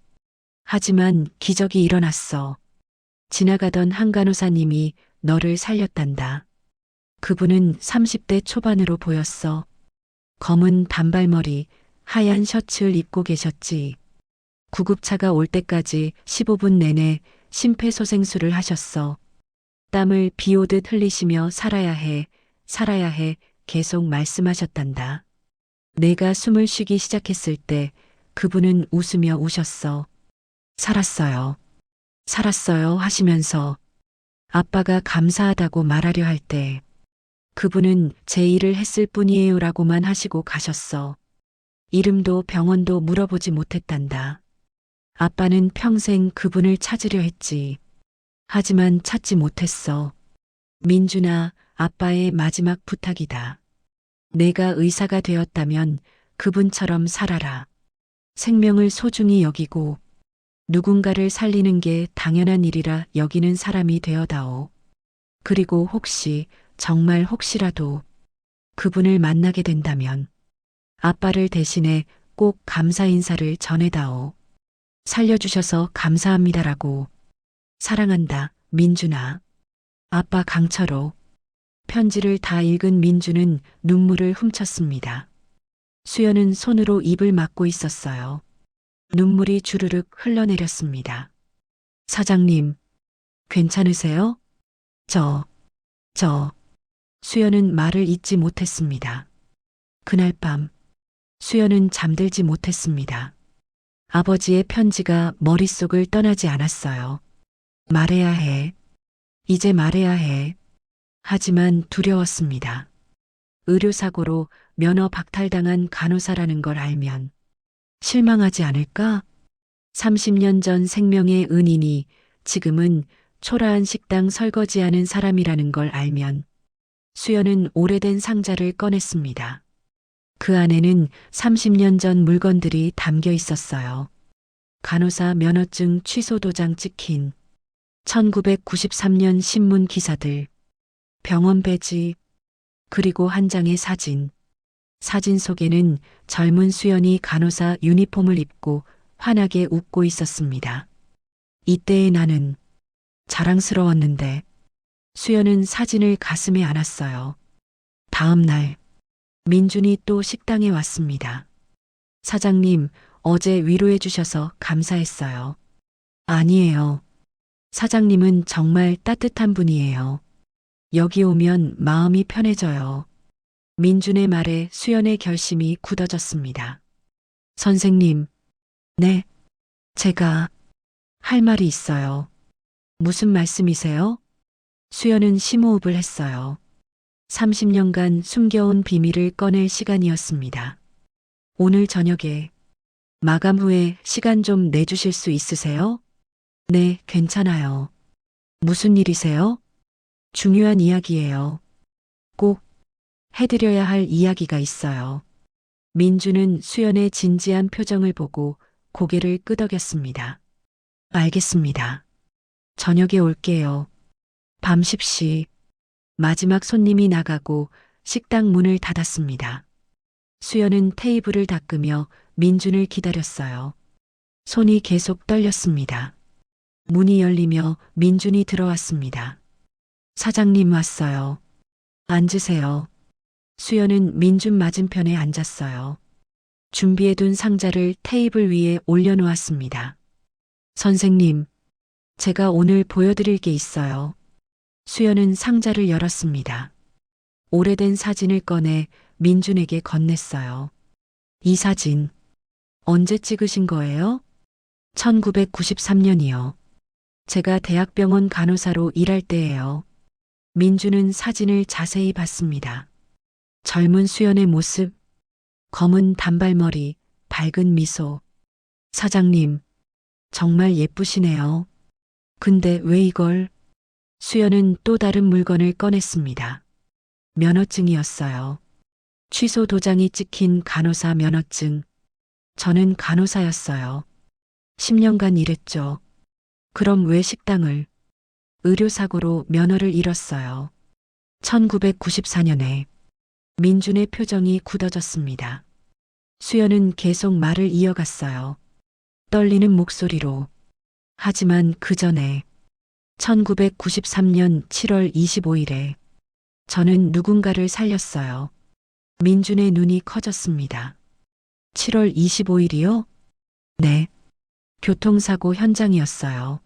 하지만 기적이 일어났어. 지나가던 한 간호사님이 너를 살렸단다. 그분은 30대 초반으로 보였어. 검은 단발머리, 하얀 셔츠를 입고 계셨지. 구급차가 올 때까지 15분 내내 심폐소생술을 하셨어. 땀을 비 오듯 흘리시며 살아야 해 계속 말씀하셨단다. 내가 숨을 쉬기 시작했을 때 그분은 웃으며 우셨어. 살았어요. 살았어요 하시면서 아빠가 감사하다고 말하려 할 때 그분은 제 일을 했을 뿐이에요라고만 하시고 가셨어. 이름도 병원도 물어보지 못했단다. 아빠는 평생 그분을 찾으려 했지. 하지만 찾지 못했어. 민준아, 아빠의 마지막 부탁이다. 내가 의사가 되었다면 그분처럼 살아라. 생명을 소중히 여기고 누군가를 살리는 게 당연한 일이라 여기는 사람이 되어다오. 그리고 혹시, 정말 혹시라도 그분을 만나게 된다면 아빠를 대신해 꼭 감사 인사를 전해다오. 살려주셔서 감사합니다라고. 사랑한다, 민준아. 아빠 강철호. 편지를 다 읽은 민주는 눈물을 훔쳤습니다. 수연은 손으로 입을 막고 있었어요. 눈물이 주르륵 흘러내렸습니다. 사장님, 괜찮으세요? 저. 수연은 말을 잇지 못했습니다. 그날 밤, 수연은 잠들지 못했습니다. 아버지의 편지가 머릿속을 떠나지 않았어요. 말해야 해. 이제 말해야 해. 하지만 두려웠습니다. 의료사고로 면허 박탈당한 간호사라는 걸 알면 실망하지 않을까? 30년 전 생명의 은인이 지금은 초라한 식당 설거지하는 사람이라는 걸 알면 수연은 오래된 상자를 꺼냈습니다. 그 안에는 30년 전 물건들이 담겨 있었어요. 간호사 면허증 취소 도장 찍힌 1993년 신문 기사들, 병원 배지, 그리고 한 장의 사진. 사진 속에는 젊은 수연이 간호사 유니폼을 입고 환하게 웃고 있었습니다. 이때의 나는 자랑스러웠는데 수연은 사진을 가슴에 안았어요. 다음 날 민준이 또 식당에 왔습니다. 사장님, 어제 위로해 주셔서 감사했어요. 아니에요. 사장님은 정말 따뜻한 분이에요. 여기 오면 마음이 편해져요. 민준의 말에 수연의 결심이 굳어졌습니다. 선생님, 네, 제가 할 말이 있어요. 무슨 말씀이세요? 수연은 심호흡을 했어요. 30년간 숨겨온 비밀을 꺼낼 시간이었습니다. 오늘 저녁에 마감 후에 시간 좀 내주실 수 있으세요? 네, 괜찮아요. 무슨 일이세요? 중요한 이야기예요. 꼭 해드려야 할 이야기가 있어요. 민주는 수연의 진지한 표정을 보고 고개를 끄덕였습니다. 알겠습니다. 저녁에 올게요. 밤 10시 마지막 손님이 나가고 식당 문을 닫았습니다. 수연은 테이블을 닦으며 민준을 기다렸어요. 손이 계속 떨렸습니다. 문이 열리며 민준이 들어왔습니다. 사장님 왔어요. 앉으세요. 수연은 민준 맞은편에 앉았어요. 준비해둔 상자를 테이블 위에 올려놓았습니다. 선생님, 제가 오늘 보여드릴 게 있어요. 수연은 상자를 열었습니다. 오래된 사진을 꺼내 민준에게 건넸어요. 이 사진, 언제 찍으신 거예요? 1993년이요. 제가 대학병원 간호사로 일할 때예요. 민준은 사진을 자세히 봤습니다. 젊은 수연의 모습, 검은 단발머리, 밝은 미소. 사장님, 정말 예쁘시네요. 근데 왜 이걸? 수연은 또 다른 물건을 꺼냈습니다. 면허증이었어요. 취소 도장이 찍힌 간호사 면허증. 저는 간호사였어요. 10년간 일했죠. 그럼 왜 식당을? 의료사고로 면허를 잃었어요. 1994년에 민준의 표정이 굳어졌습니다. 수연은 계속 말을 이어갔어요. 떨리는 목소리로. 하지만 그 전에 1993년 7월 25일에 저는 누군가를 살렸어요. 민준의 눈이 커졌습니다. 7월 25일이요? 네. 교통사고 현장이었어요.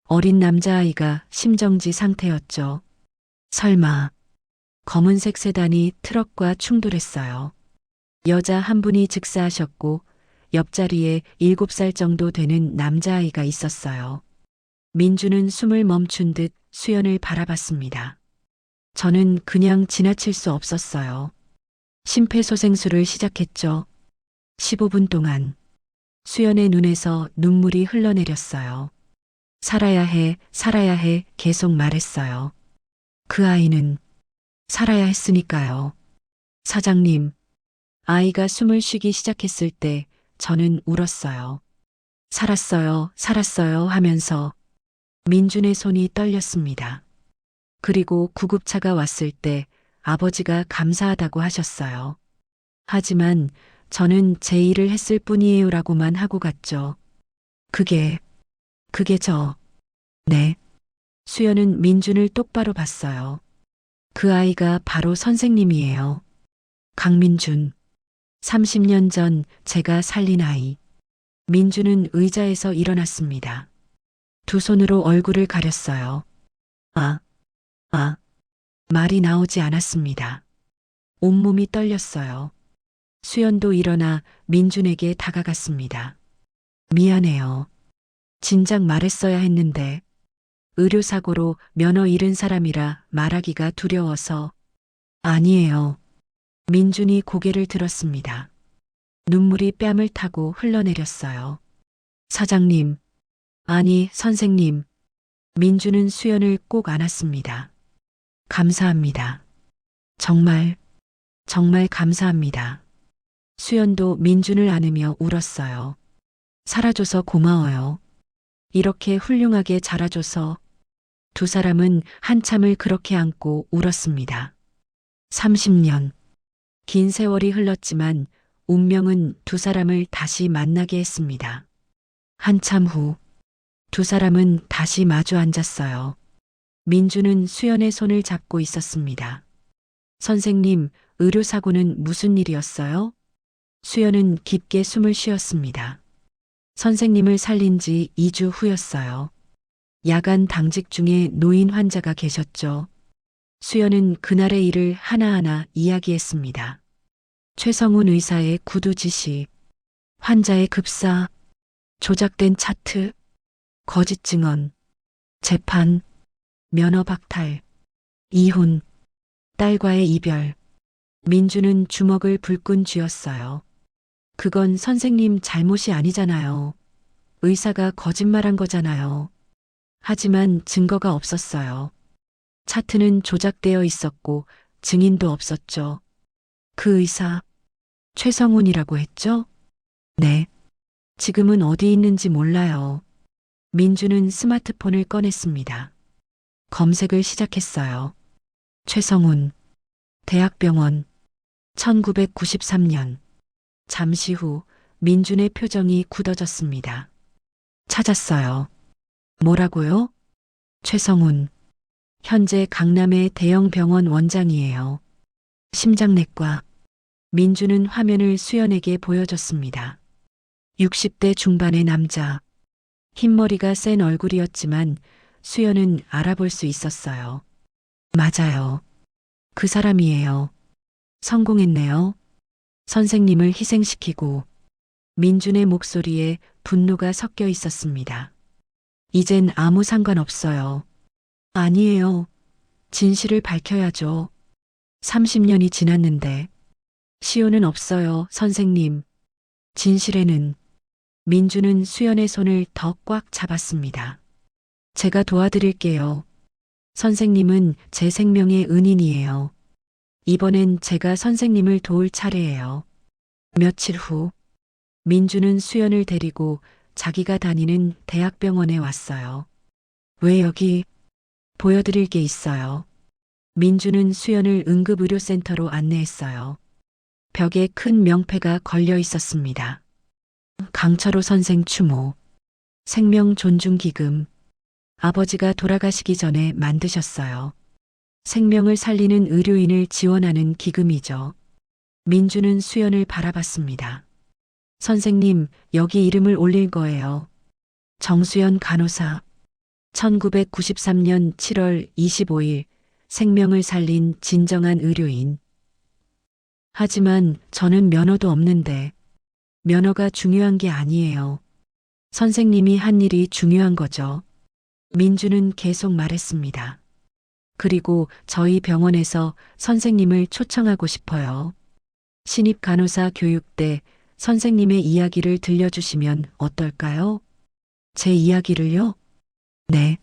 어린 남자아이가 심정지 상태였죠. 설마 검은색 세단이 트럭과 충돌했어요. 여자 한 분이 즉사하셨고 옆자리에 7살 정도 되는 남자아이가 있었어요. 민주는 숨을 멈춘 듯 수연을 바라봤습니다. 저는 그냥 지나칠 수 없었어요. 심폐소생술을 시작했죠. 15분 동안 수연의 눈에서 눈물이 흘러내렸어요. 살아야 해 계속 말했어요. 그 아이는 살아야 했으니까요. 사장님, 아이가 숨을 쉬기 시작했을 때 저는 울었어요. 살았어요 하면서 민준의 손이 떨렸습니다. 그리고 구급차가 왔을 때 아버지가 감사하다고 하셨어요. 하지만 저는 제 일을 했을 뿐이에요라고만 하고 갔죠. 그게 네. 수연은 민준을 똑바로 봤어요. 그 아이가 바로 선생님이에요. 강민준. 30년 전 제가 살린 아이. 민준은 의자에서 일어났습니다. 두 손으로 얼굴을 가렸어요. 말이 나오지 않았습니다. 온몸이 떨렸어요. 수연도 일어나 민준에게 다가갔습니다. 미안해요. 진작 말했어야 했는데 의료사고로 면허 잃은 사람이라 말하기가 두려워서. 아니에요. 민준이 고개를 들었습니다. 눈물이 뺨을 타고 흘러내렸어요. 사장님, 아니 선생님. 민준은 수연을 꼭 안았습니다. 감사합니다. 정말 감사합니다. 수연도 민준을 안으며 울었어요. 살아줘서 고마워요. 이렇게 훌륭하게 자라줘서. 두 사람은 한참을 그렇게 안고 울었습니다. 30년. 긴 세월이 흘렀지만 운명은 두 사람을 다시 만나게 했습니다. 한참 후 두 사람은 다시 마주 앉았어요. 민주는 수연의 손을 잡고 있었습니다. 선생님, 의료사고는 무슨 일이었어요? 수연은 깊게 숨을 쉬었습니다. 선생님을 살린 지 2주 후였어요. 야간 당직 중에 노인 환자가 계셨죠. 수연은 그날의 일을 하나하나 이야기했습니다. 최성훈 의사의 구두 지시, 환자의 급사, 조작된 차트, 거짓 증언, 재판, 면허 박탈, 이혼, 딸과의 이별. 민주는 주먹을 불끈 쥐었어요. 그건 선생님 잘못이 아니잖아요. 의사가 거짓말한 거잖아요. 하지만 증거가 없었어요. 차트는 조작되어 있었고 증인도 없었죠. 그 의사, 최성훈이라고 했죠? 네. 지금은 어디 있는지 몰라요. 민주는 스마트폰을 꺼냈습니다. 검색을 시작했어요. 최성훈, 대학병원, 1993년. 잠시 후 민준의 표정이 굳어졌습니다. 찾았어요. 뭐라고요? 최성훈, 현재 강남의 대형 병원 원장이에요. 심장내과. 민주는 화면을 수연에게 보여줬습니다. 60대 중반의 남자. 흰머리가 센 얼굴이었지만 수연은 알아볼 수 있었어요. 맞아요. 그 사람이에요. 성공했네요. 선생님을 희생시키고. 민준의 목소리에 분노가 섞여 있었습니다. 이젠 아무 상관없어요. 아니에요. 진실을 밝혀야죠. 30년이 지났는데. 시효는 없어요, 선생님. 진실에는. 민주는 수연의 손을 더 꽉 잡았습니다. 제가 도와드릴게요. 선생님은 제 생명의 은인이에요. 이번엔 제가 선생님을 도울 차례예요. 며칠 후, 민주는 수연을 데리고 자기가 다니는 대학병원에 왔어요. 왜 여기? 보여드릴 게 있어요. 민주는 수연을 응급의료센터로 안내했어요. 벽에 큰 명패가 걸려 있었습니다. 강철호 선생 추모. 생명 존중 기금. 아버지가 돌아가시기 전에 만드셨어요. 생명을 살리는 의료인을 지원하는 기금이죠. 민주는 수연을 바라봤습니다. 선생님, 여기 이름을 올릴 거예요. 정수연 간호사. 1993년 7월 25일 생명을 살린 진정한 의료인. 하지만 저는 면허도 없는데. 면허가 중요한 게 아니에요. 선생님이 한 일이 중요한 거죠. 민주는 계속 말했습니다. 그리고 저희 병원에서 선생님을 초청하고 싶어요. 신입 간호사 교육 때 선생님의 이야기를 들려주시면 어떨까요? 제 이야기를요? 네.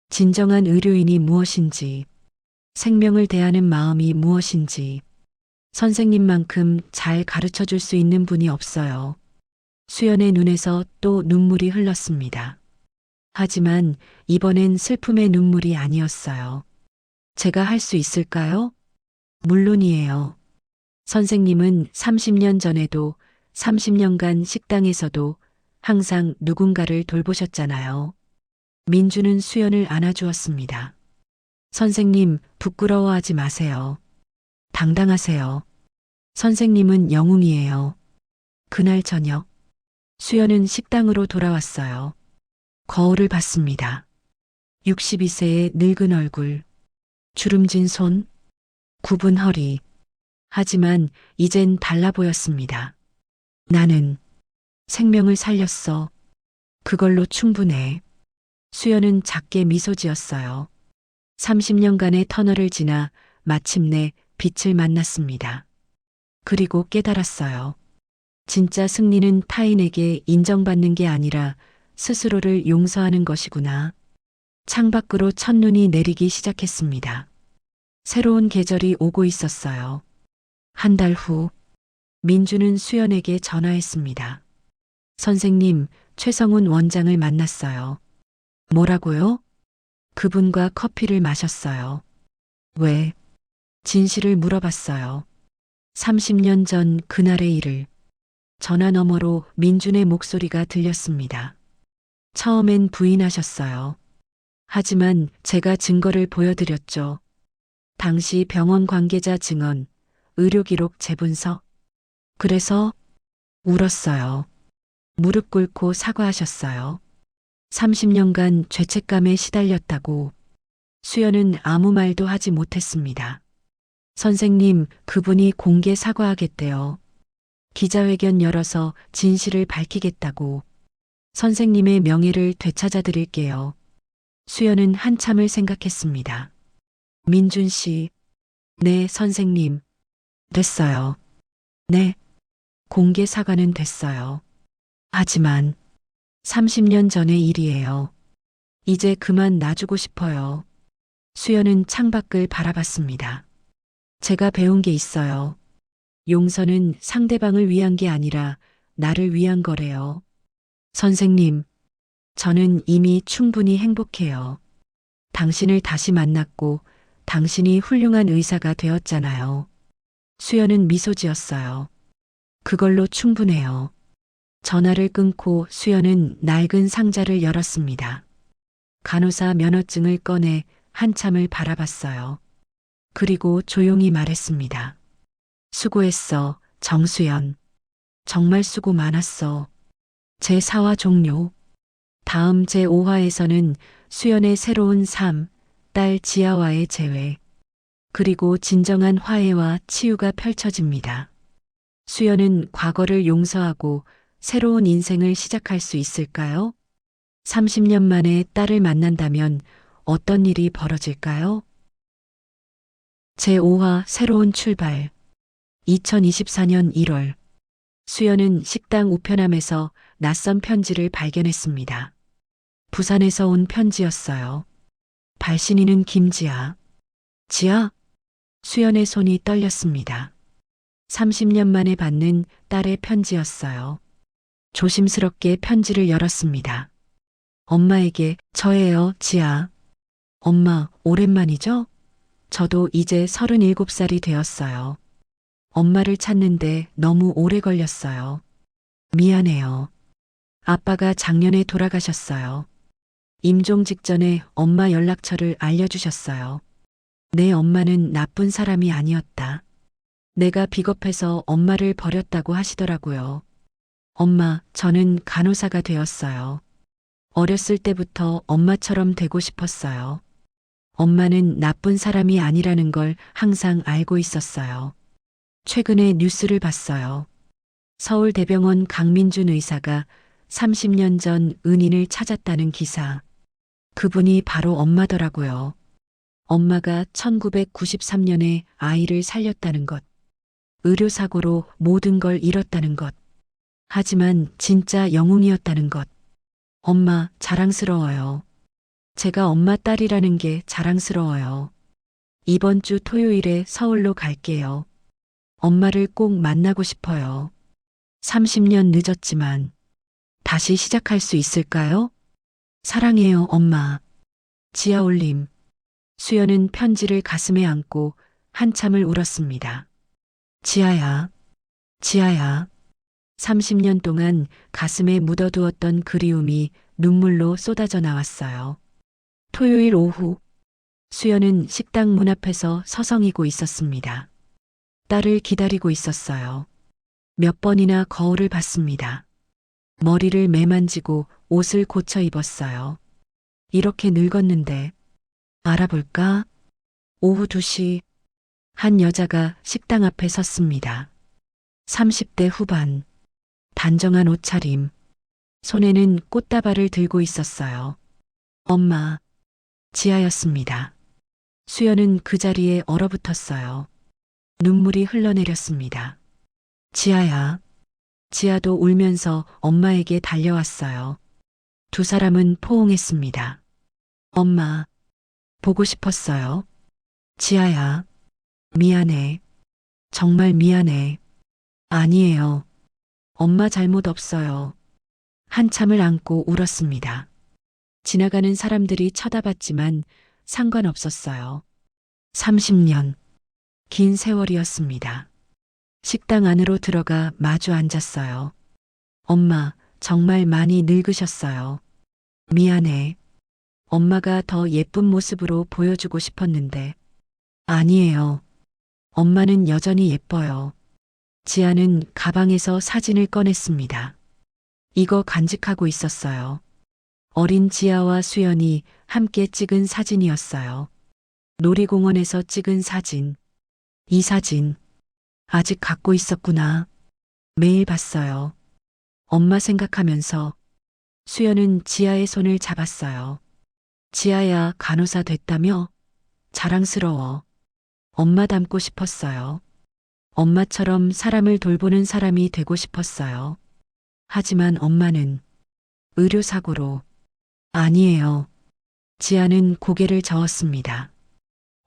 진정한 의료인이 무엇인지, 생명을 대하는 마음이 무엇인지, 선생님만큼 잘 가르쳐 줄 수 있는 분이 없어요. 수연의 눈에서 또 눈물이 흘렀습니다. 하지만 이번엔 슬픔의 눈물이 아니었어요. 제가 할 수 있을까요? 물론이에요. 선생님은 30년 전에도 30년간 식당에서도 항상 누군가를 돌보셨잖아요. 민주는 수연을 안아주었습니다. 선생님, 부끄러워하지 마세요. 당당하세요. 선생님은 영웅이에요. 그날 저녁, 수연은 식당으로 돌아왔어요. 거울을 봤습니다. 62세의 늙은 얼굴, 주름진 손, 굽은 허리. 하지만 이젠 달라 보였습니다. 나는 생명을 살렸어. 그걸로 충분해. 수연은 작게 미소 지었어요. 30년간의 터널을 지나 마침내 빛을 만났습니다. 그리고 깨달았어요. 진짜 승리는 타인에게 인정받는 게 아니라 스스로를 용서하는 것이구나. 창밖으로 첫눈이 내리기 시작했습니다. 새로운 계절이 오고 있었어요. 한 달 후, 민주는 수연에게 전화했습니다. 선생님, 최성훈 원장을 만났어요. 뭐라고요? 그분과 커피를 마셨어요. 왜? 진실을 물어봤어요. 30년 전 그날의 일을. 전화 너머로 민준의 목소리가 들렸습니다. 처음엔 부인하셨어요. 하지만 제가 증거를 보여드렸죠. 당시 병원 관계자 증언, 의료기록 재분석. 그래서 울었어요. 무릎 꿇고 사과하셨어요. 30년간 죄책감에 시달렸다고 수연은 아무 말도 하지 못했습니다. 선생님, 그분이 공개 사과하겠대요. 기자회견 열어서 진실을 밝히겠다고. 선생님의 명예를 되찾아 드릴게요. 수연은 한참을 생각했습니다. 민준 씨, 네, 선생님. 됐어요. 네, 공개 사과는 됐어요. 하지만 30년 전의 일이에요. 이제 그만 놔주고 싶어요. 수연은 창밖을 바라봤습니다. 제가 배운 게 있어요. 용서는 상대방을 위한 게 아니라 나를 위한 거래요. 선생님, 저는 이미 충분히 행복해요. 당신을 다시 만났고 당신이 훌륭한 의사가 되었잖아요. 수연은 미소 지었어요. 그걸로 충분해요. 전화를 끊고 수연은 낡은 상자를 열었습니다. 간호사 면허증을 꺼내 한참을 바라봤어요. 그리고 조용히 말했습니다. 수고했어, 정수연. 정말 수고 많았어. 제4화 종료. 다음 제5화에서는 수연의 새로운 삶, 딸 지아와의 재회, 그리고 진정한 화해와 치유가 펼쳐집니다. 수연은 과거를 용서하고 새로운 인생을 시작할 수 있을까요? 30년 만에 딸을 만난다면 어떤 일이 벌어질까요? 제5화 새로운 출발. 2024년 1월. 수연은 식당 우편함에서 낯선 편지를 발견했습니다. 부산에서 온 편지였어요. 발신인은 김지아. 지아? 수연의 손이 떨렸습니다. 30년 만에 받는 딸의 편지였어요. 조심스럽게 편지를 열었습니다. 엄마에게 저예요, 지아. 엄마, 오랜만이죠? 저도 이제 37살이 되었어요. 엄마를 찾는데 너무 오래 걸렸어요. 미안해요. 아빠가 작년에 돌아가셨어요. 임종 직전에 엄마 연락처를 알려주셨어요. 내 엄마는 나쁜 사람이 아니었다. 내가 비겁해서 엄마를 버렸다고 하시더라고요. 엄마, 저는 간호사가 되었어요. 어렸을 때부터 엄마처럼 되고 싶었어요. 엄마는 나쁜 사람이 아니라는 걸 항상 알고 있었어요. 최근에 뉴스를 봤어요. 서울대병원 강민준 의사가 30년 전 은인을 찾았다는 기사. 그분이 바로 엄마더라고요. 엄마가 1993년에 아이를 살렸다는 것. 의료사고로 모든 걸 잃었다는 것. 하지만 진짜 영웅이었다는 것. 엄마, 자랑스러워요. 제가 엄마 딸이라는 게 자랑스러워요. 이번 주 토요일에 서울로 갈게요. 엄마를 꼭 만나고 싶어요. 30년 늦었지만 다시 시작할 수 있을까요? 사랑해요, 엄마. 지아올림. 수연은 편지를 가슴에 안고 한참을 울었습니다. 지아야, 지아야. 30년 동안 가슴에 묻어두었던 그리움이 눈물로 쏟아져 나왔어요. 토요일 오후, 수연은 식당 문 앞에서 서성이고 있었습니다. 딸을 기다리고 있었어요. 몇 번이나 거울을 봤습니다. 머리를 매만지고 옷을 고쳐 입었어요. 이렇게 늙었는데 알아볼까? 오후 2시 한 여자가 식당 앞에 섰습니다. 30대 후반, 단정한 옷차림, 손에는 꽃다발을 들고 있었어요. 엄마, 지아였습니다. 수연은 그 자리에 얼어붙었어요. 눈물이 흘러내렸습니다. 지아야. 지아도 울면서 엄마에게 달려왔어요. 두 사람은 포옹했습니다. 엄마, 보고 싶었어요. 지아야, 미안해. 정말 미안해. 아니에요. 엄마 잘못 없어요. 한참을 안고 울었습니다. 지나가는 사람들이 쳐다봤지만 상관없었어요. 30년. 긴 세월이었습니다. 식당 안으로 들어가 마주 앉았어요. 엄마, 정말 많이 늙으셨어요. 미안해. 엄마가 더 예쁜 모습으로 보여주고 싶었는데. 아니에요. 엄마는 여전히 예뻐요. 지아는 가방에서 사진을 꺼냈습니다. 이거 간직하고 있었어요. 어린 지아와 수연이 함께 찍은 사진이었어요. 놀이공원에서 찍은 사진. 이 사진 아직 갖고 있었구나. 매일 봤어요. 엄마 생각하면서 수연은 지아의 손을 잡았어요. 지아야, 간호사 됐다며? 자랑스러워. 엄마 닮고 싶었어요. 엄마처럼 사람을 돌보는 사람이 되고 싶었어요. 하지만 엄마는 의료사고로. 아니에요. 지아는 고개를 저었습니다.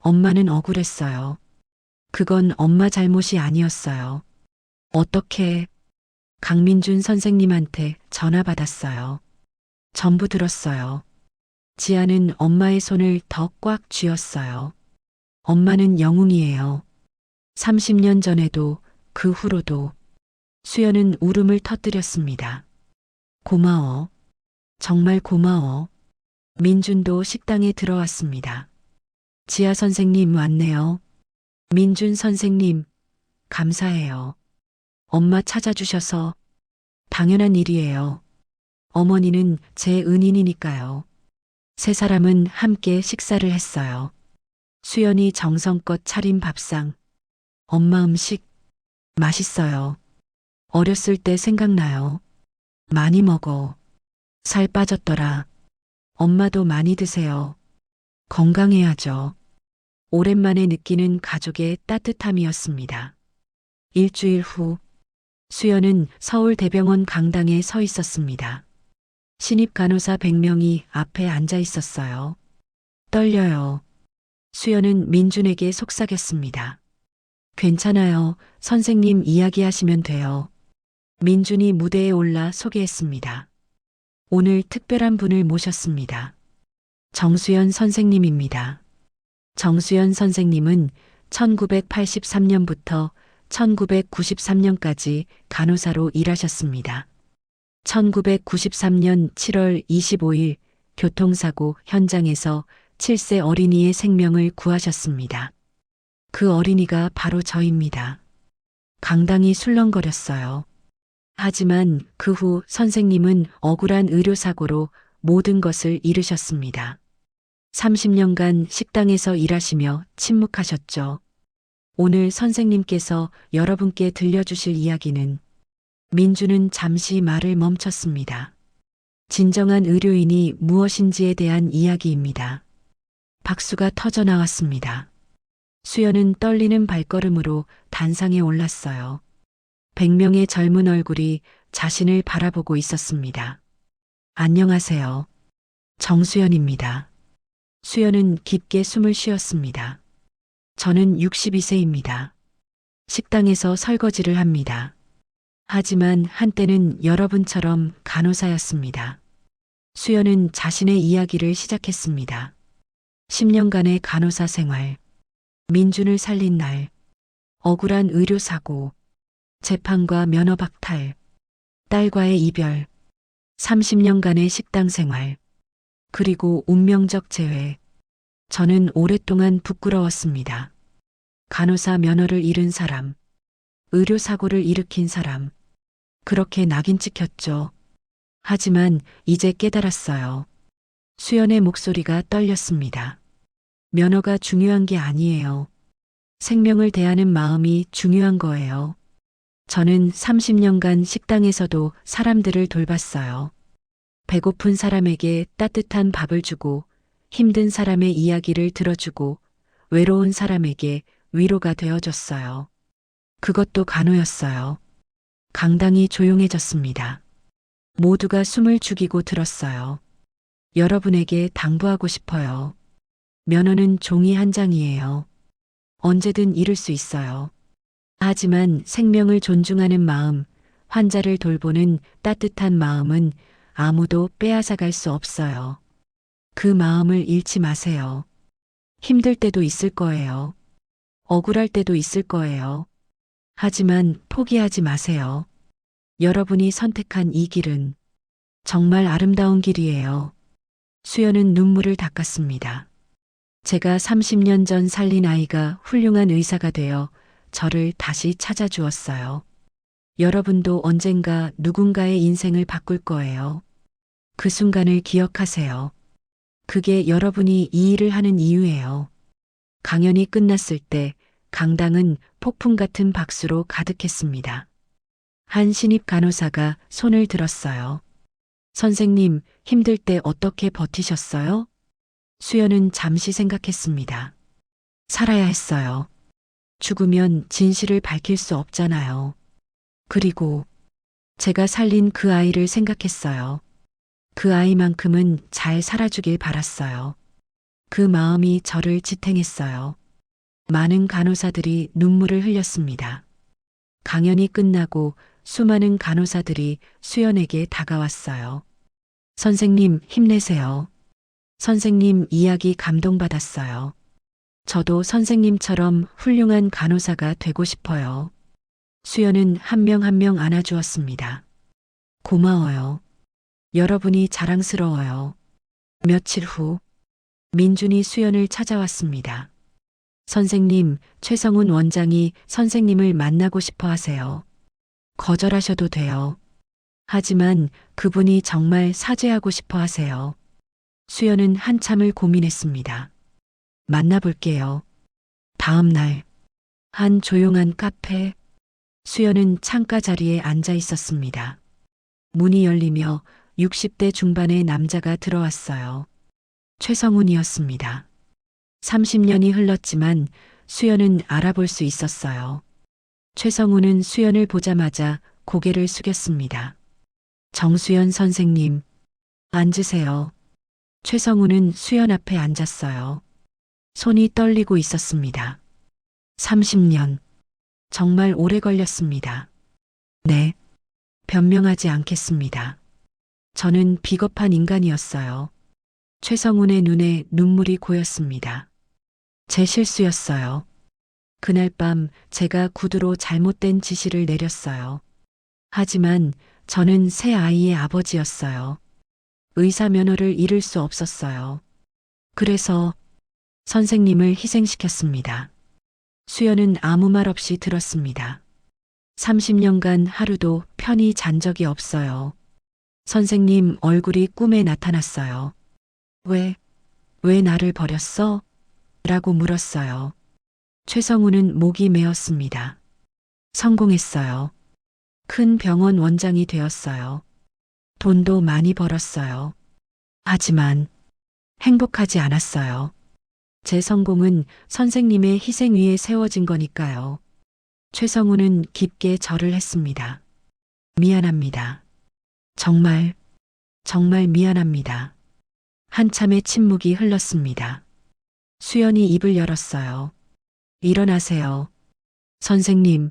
엄마는 억울했어요. 그건 엄마 잘못이 아니었어요. 어떻게? 강민준 선생님한테 전화 받았어요. 전부 들었어요. 지아는 엄마의 손을 더 꽉 쥐었어요. 엄마는 영웅이에요. 30년 전에도 그 후로도. 수연은 울음을 터뜨렸습니다. 고마워. 정말 고마워. 민준도 식당에 들어왔습니다. 지아 선생님 왔네요. 민준 선생님, 감사해요. 엄마 찾아주셔서. 당연한 일이에요. 어머니는 제 은인이니까요. 세 사람은 함께 식사를 했어요. 수연이 정성껏 차린 밥상. 엄마 음식 맛있어요. 어렸을 때 생각나요. 많이 먹어. 살 빠졌더라. 엄마도 많이 드세요. 건강해야죠. 오랜만에 느끼는 가족의 따뜻함이었습니다. 일주일 후, 수연은 서울대병원 강당에 서 있었습니다. 신입 간호사 100명이 앞에 앉아 있었어요. 떨려요. 수연은 민준에게 속삭였습니다. 괜찮아요. 선생님 이야기하시면 돼요. 민준이 무대에 올라 소개했습니다. 오늘 특별한 분을 모셨습니다. 정수연 선생님입니다. 정수연 선생님은 1983년부터 1993년까지 간호사로 일하셨습니다. 1993년 7월 25일 교통사고 현장에서 7세 어린이의 생명을 구하셨습니다. 그 어린이가 바로 저입니다. 강당이 술렁거렸어요. 하지만 그 후 선생님은 억울한 의료사고로 모든 것을 잃으셨습니다. 30년간 식당에서 일하시며 침묵하셨죠. 오늘 선생님께서 여러분께 들려주실 이야기는 민주는 잠시 말을 멈췄습니다. 진정한 의료인이 무엇인지에 대한 이야기입니다. 박수가 터져 나왔습니다. 수연은 떨리는 발걸음으로 단상에 올랐어요. 100명의 젊은 얼굴이 자신을 바라보고 있었습니다. 안녕하세요. 정수연입니다. 수연은 깊게 숨을 쉬었습니다. 저는 62세입니다. 식당에서 설거지를 합니다. 하지만 한때는 여러분처럼 간호사였습니다. 수연은 자신의 이야기를 시작했습니다. 10년간의 간호사 생활, 민준을 살린 날, 억울한 의료사고, 재판과 면허 박탈, 딸과의 이별, 30년간의 식당 생활, 그리고 운명적 재회. 저는 오랫동안 부끄러웠습니다. 간호사 면허를 잃은 사람, 의료사고를 일으킨 사람, 그렇게 낙인 찍혔죠. 하지만 이제 깨달았어요. 수연의 목소리가 떨렸습니다. 면허가 중요한 게 아니에요. 생명을 대하는 마음이 중요한 거예요. 저는 30년간 식당에서도 사람들을 돌봤어요. 배고픈 사람에게 따뜻한 밥을 주고, 힘든 사람의 이야기를 들어주고, 외로운 사람에게 위로가 되어줬어요. 그것도 간호였어요. 강당이 조용해졌습니다. 모두가 숨을 죽이고 들었어요. 여러분에게 당부하고 싶어요. 면허는 종이 한 장이에요. 언제든 잃을 수 있어요. 하지만 생명을 존중하는 마음, 환자를 돌보는 따뜻한 마음은 아무도 빼앗아갈 수 없어요. 그 마음을 잃지 마세요. 힘들 때도 있을 거예요. 억울할 때도 있을 거예요. 하지만 포기하지 마세요. 여러분이 선택한 이 길은 정말 아름다운 길이에요. 수연은 눈물을 닦았습니다. 제가 30년 전 살린 아이가 훌륭한 의사가 되어 저를 다시 찾아주었어요. 여러분도 언젠가 누군가의 인생을 바꿀 거예요. 그 순간을 기억하세요. 그게 여러분이 이 일을 하는 이유예요. 강연이 끝났을 때 강당은 폭풍 같은 박수로 가득했습니다. 한 신입 간호사가 손을 들었어요. 선생님, 힘들 때 어떻게 버티셨어요? 수연은 잠시 생각했습니다. 살아야 했어요. 죽으면 진실을 밝힐 수 없잖아요. 그리고 제가 살린 그 아이를 생각했어요. 그 아이만큼은 잘 살아주길 바랐어요. 그 마음이 저를 지탱했어요. 많은 간호사들이 눈물을 흘렸습니다. 강연이 끝나고 수많은 간호사들이 수연에게 다가왔어요. 선생님, 힘내세요. 선생님 이야기 감동받았어요. 저도 선생님처럼 훌륭한 간호사가 되고 싶어요. 수연은 한 명 한 명 안아주었습니다. 고마워요. 여러분이 자랑스러워요. 며칠 후, 민준이 수연을 찾아왔습니다. 선생님, 최성훈 원장이 선생님을 만나고 싶어 하세요. 거절하셔도 돼요. 하지만 그분이 정말 사죄하고 싶어 하세요. 수연은 한참을 고민했습니다. 만나볼게요. 다음 날, 한 조용한 카페, 수연은 창가 자리에 앉아 있었습니다. 문이 열리며 60대 중반의 남자가 들어왔어요. 최성훈이었습니다. 30년이 흘렀지만 수연은 알아볼 수 있었어요. 최성훈은 수연을 보자마자 고개를 숙였습니다. 정수연 선생님, 앉으세요. 최성훈은 수연 앞에 앉았어요. 손이 떨리고 있었습니다. 30년. 정말 오래 걸렸습니다. 네. 변명하지 않겠습니다. 저는 비겁한 인간이었어요. 최성훈의 눈에 눈물이 고였습니다. 제 실수였어요. 그날 밤 제가 구두로 잘못된 지시를 내렸어요. 하지만 저는 새 아이의 아버지였어요. 의사 면허를 잃을 수 없었어요. 그래서 선생님을 희생시켰습니다. 수연은 아무 말 없이 들었습니다. 30년간 하루도 편히 잔 적이 없어요. 선생님 얼굴이 꿈에 나타났어요. 왜 나를 버렸어? 라고 물었어요. 최성우는 목이 메었습니다. 성공했어요. 큰 병원 원장이 되었어요. 돈도 많이 벌었어요. 하지만 행복하지 않았어요. 제 성공은 선생님의 희생 위에 세워진 거니까요. 최성우는 깊게 절을 했습니다. 미안합니다. 정말 미안합니다. 한참의 침묵이 흘렀습니다. 수연이 입을 열었어요. 일어나세요. 선생님,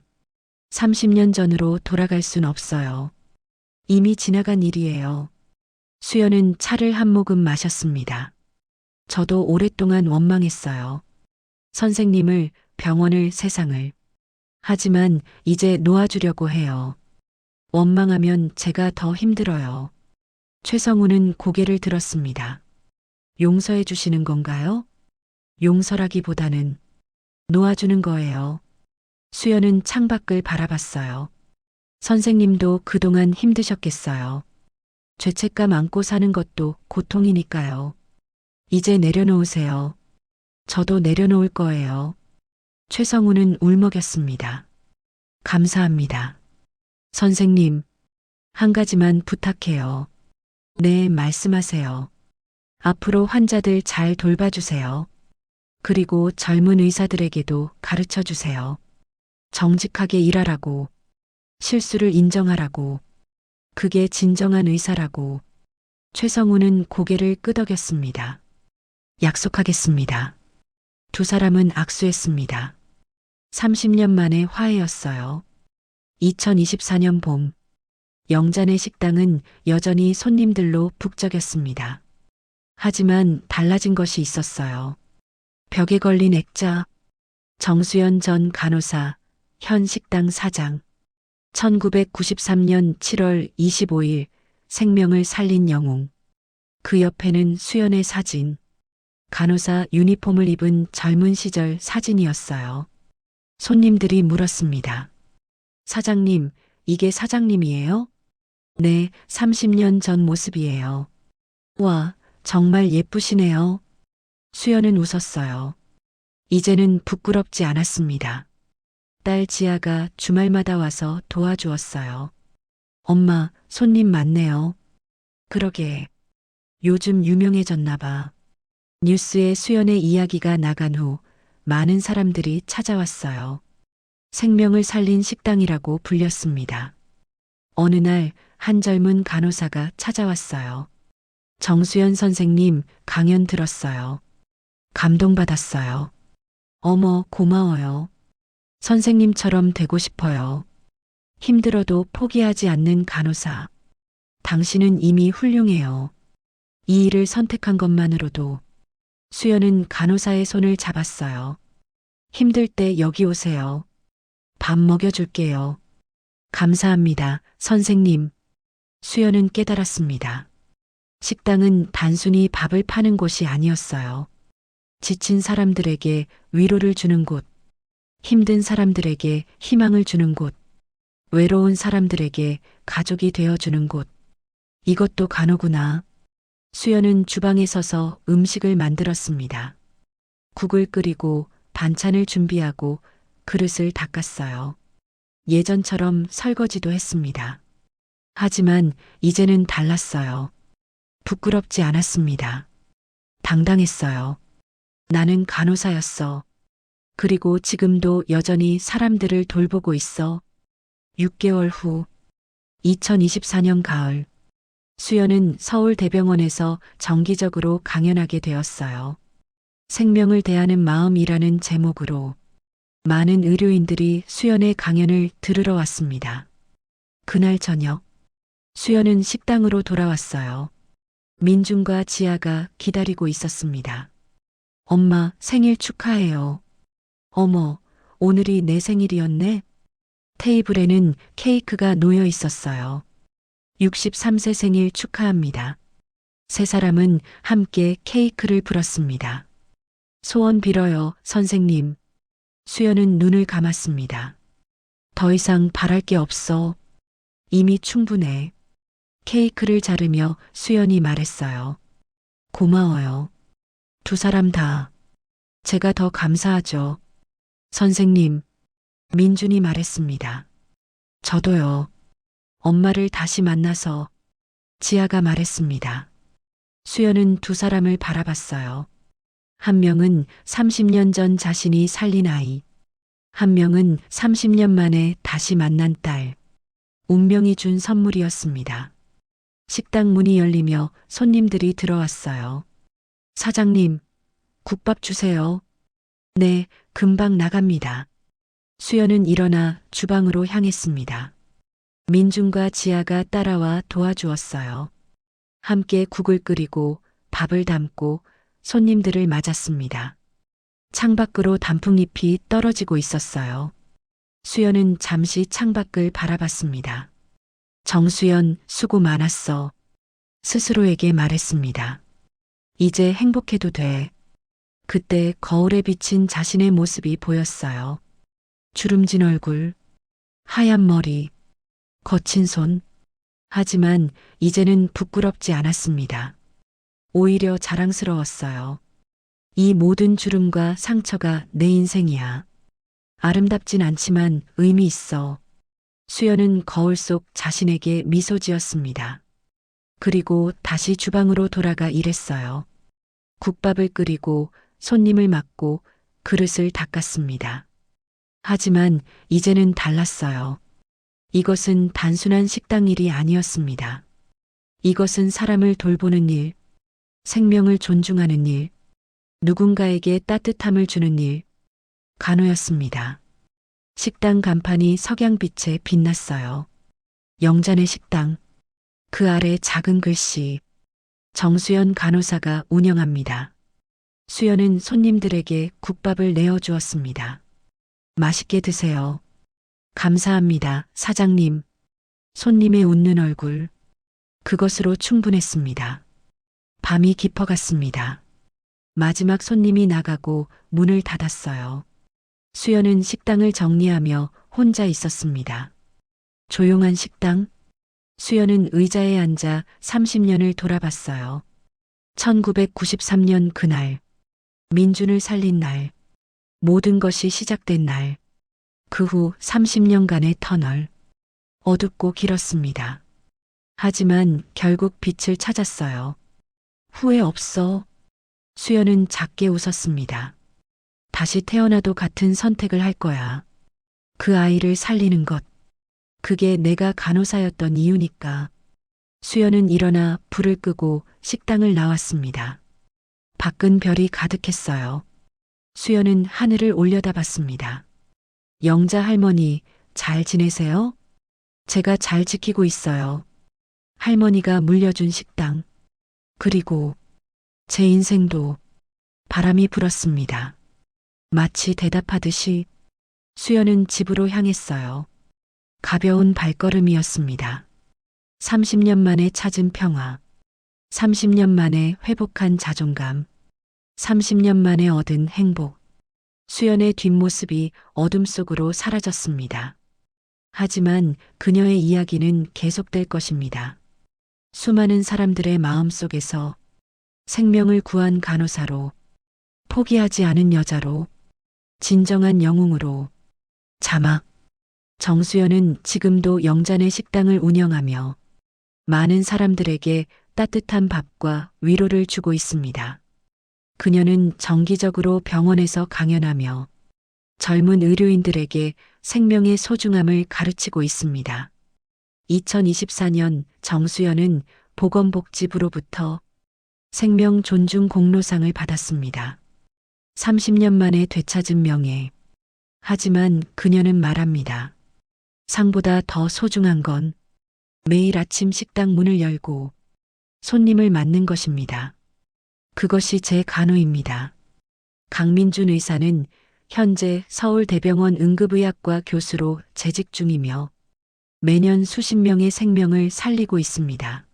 30년 전으로 돌아갈 순 없어요. 이미 지나간 일이에요. 수연은 차를 한 모금 마셨습니다. 저도 오랫동안 원망했어요. 선생님을, 병원을, 세상을. 하지만 이제 놓아주려고 해요. 원망하면 제가 더 힘들어요. 최성우는 고개를 들었습니다. 용서해 주시는 건가요? 용서라기보다는 놓아주는 거예요. 수연은 창밖을 바라봤어요. 선생님도 그동안 힘드셨겠어요. 죄책감 안고 사는 것도 고통이니까요. 이제 내려놓으세요. 저도 내려놓을 거예요. 최성우는 울먹였습니다. 감사합니다. 선생님, 한 가지만 부탁해요. 네, 말씀하세요. 앞으로 환자들 잘 돌봐주세요. 그리고 젊은 의사들에게도 가르쳐 주세요. 정직하게 일하라고, 실수를 인정하라고, 그게 진정한 의사라고. 최성우는 고개를 끄덕였습니다. 약속하겠습니다. 두 사람은 악수했습니다. 30년 만에 화해였어요. 2024년 봄, 영잔의 식당은 여전히 손님들로 북적였습니다. 하지만 달라진 것이 있었어요. 벽에 걸린 액자, 정수연 전 간호사, 현 식당 사장. 1993년 7월 25일 생명을 살린 영웅. 그 옆에는 수연의 사진. 간호사 유니폼을 입은 젊은 시절 사진이었어요. 손님들이 물었습니다. 사장님, 이게 사장님이에요? 네, 30년 전 모습이에요. 와, 정말 예쁘시네요. 수연은 웃었어요. 이제는 부끄럽지 않았습니다. 딸 지아가 주말마다 와서 도와주었어요. 엄마, 손님 많네요. 그러게. 요즘 유명해졌나 봐. 뉴스에 수연의 이야기가 나간 후 많은 사람들이 찾아왔어요. 생명을 살린 식당이라고 불렸습니다. 어느 날 한 젊은 간호사가 찾아왔어요. 정수연 선생님 강연 들었어요. 감동받았어요. 어머, 고마워요. 선생님처럼 되고 싶어요. 힘들어도 포기하지 않는 간호사. 당신은 이미 훌륭해요. 이 일을 선택한 것만으로도. 수연은 간호사의 손을 잡았어요. 힘들 때 여기 오세요. 밥 먹여줄게요. 감사합니다, 선생님. 수연은 깨달았습니다. 식당은 단순히 밥을 파는 곳이 아니었어요. 지친 사람들에게 위로를 주는 곳, 힘든 사람들에게 희망을 주는 곳, 외로운 사람들에게 가족이 되어주는 곳. 이것도 간호구나. 수연은 주방에 서서 음식을 만들었습니다. 국을 끓이고 반찬을 준비하고 그릇을 닦았어요. 예전처럼 설거지도 했습니다. 하지만 이제는 달랐어요. 부끄럽지 않았습니다. 당당했어요. 나는 간호사였어. 그리고 지금도 여전히 사람들을 돌보고 있어. 6개월 후, 2024년 가을, 수연은 서울대병원에서 정기적으로 강연하게 되었어요. 생명을 대하는 마음이라는 제목으로 많은 의료인들이 수연의 강연을 들으러 왔습니다. 그날 저녁, 수연은 식당으로 돌아왔어요. 민준과 지아가 기다리고 있었습니다. 엄마, 생일 축하해요. 어머, 오늘이 내 생일이었네? 테이블에는 케이크가 놓여 있었어요. 63세 생일 축하합니다. 세 사람은 함께 케이크를 불었습니다. 소원 빌어요, 선생님. 수연은 눈을 감았습니다. 더 이상 바랄 게 없어. 이미 충분해. 케이크를 자르며 수연이 말했어요. 고마워요. 두 사람 다. 제가 더 감사하죠. 선생님, 민준이 말했습니다. 저도요. 엄마를 다시 만나서. 지아가 말했습니다. 수연은 두 사람을 바라봤어요. 한 명은 30년 전 자신이 살린 아이. 한 명은 30년 만에 다시 만난 딸. 운명이 준 선물이었습니다. 식당 문이 열리며 손님들이 들어왔어요. 사장님, 국밥 주세요. 네, 금방 나갑니다. 수연은 일어나 주방으로 향했습니다. 민준과 지아가 따라와 도와주었어요. 함께 국을 끓이고 밥을 담고 손님들을 맞았습니다. 창밖으로 단풍잎이 떨어지고 있었어요. 수연은 잠시 창밖을 바라봤습니다. 정수연, 수고 많았어. 스스로에게 말했습니다. 이제 행복해도 돼. 그때 거울에 비친 자신의 모습이 보였어요. 주름진 얼굴, 하얀 머리, 거친 손. 하지만 이제는 부끄럽지 않았습니다. 오히려 자랑스러웠어요. 이 모든 주름과 상처가 내 인생이야. 아름답진 않지만 의미 있어. 수연은 거울 속 자신에게 미소 지었습니다. 그리고 다시 주방으로 돌아가 일했어요. 국밥을 끓이고 손님을 맞고 그릇을 닦았습니다. 하지만 이제는 달랐어요. 이것은 단순한 식당 일이 아니었습니다. 이것은 사람을 돌보는 일, 생명을 존중하는 일, 누군가에게 따뜻함을 주는 일, 간호였습니다. 식당 간판이 석양빛에 빛났어요. 영잔의 식당. 그 아래 작은 글씨. 정수연 간호사가 운영합니다. 수연은 손님들에게 국밥을 내어주었습니다. 맛있게 드세요. 감사합니다, 사장님. 손님의 웃는 얼굴. 그것으로 충분했습니다. 밤이 깊어갔습니다. 마지막 손님이 나가고 문을 닫았어요. 수연은 식당을 정리하며 혼자 있었습니다. 조용한 식당. 수연은 의자에 앉아 30년을 돌아봤어요. 1993년 그날, 민준을 살린 날, 모든 것이 시작된 날, 그 후 30년간의 터널, 어둡고 길었습니다. 하지만 결국 빛을 찾았어요. 후회 없어. 수연은 작게 웃었습니다. 다시 태어나도 같은 선택을 할 거야. 그 아이를 살리는 것. 그게 내가 간호사였던 이유니까. 수연은 일어나 불을 끄고 식당을 나왔습니다. 밖은 별이 가득했어요. 수연은 하늘을 올려다봤습니다. 영자 할머니, 잘 지내세요? 제가 잘 지키고 있어요. 할머니가 물려준 식당. 그리고 제 인생도. 바람이 불었습니다. 마치 대답하듯이 수연은 집으로 향했어요. 가벼운 발걸음이었습니다. 30년 만에 찾은 평화. 30년 만에 회복한 자존감. 30년 만에 얻은 행복. 수연의 뒷모습이 어둠 속으로 사라졌습니다. 하지만 그녀의 이야기는 계속될 것입니다. 수많은 사람들의 마음 속에서 생명을 구한 간호사로, 포기하지 않은 여자로, 진정한 영웅으로. 자막. 정수연은 지금도 영잔의 식당을 운영하며 많은 사람들에게 따뜻한 밥과 위로를 주고 있습니다. 그녀는 정기적으로 병원에서 강연하며 젊은 의료인들에게 생명의 소중함을 가르치고 있습니다. 2024년 정수연은 보건복지부로부터 생명 존중 공로상을 받았습니다. 30년 만에 되찾은 명예. 하지만 그녀는 말합니다. 상보다 더 소중한 건 매일 아침 식당 문을 열고 손님을 맞는 것입니다. 그것이 제 간호입니다. 강민준 의사는 현재 서울대병원 응급의학과 교수로 재직 중이며 매년 수십 명의 생명을 살리고 있습니다.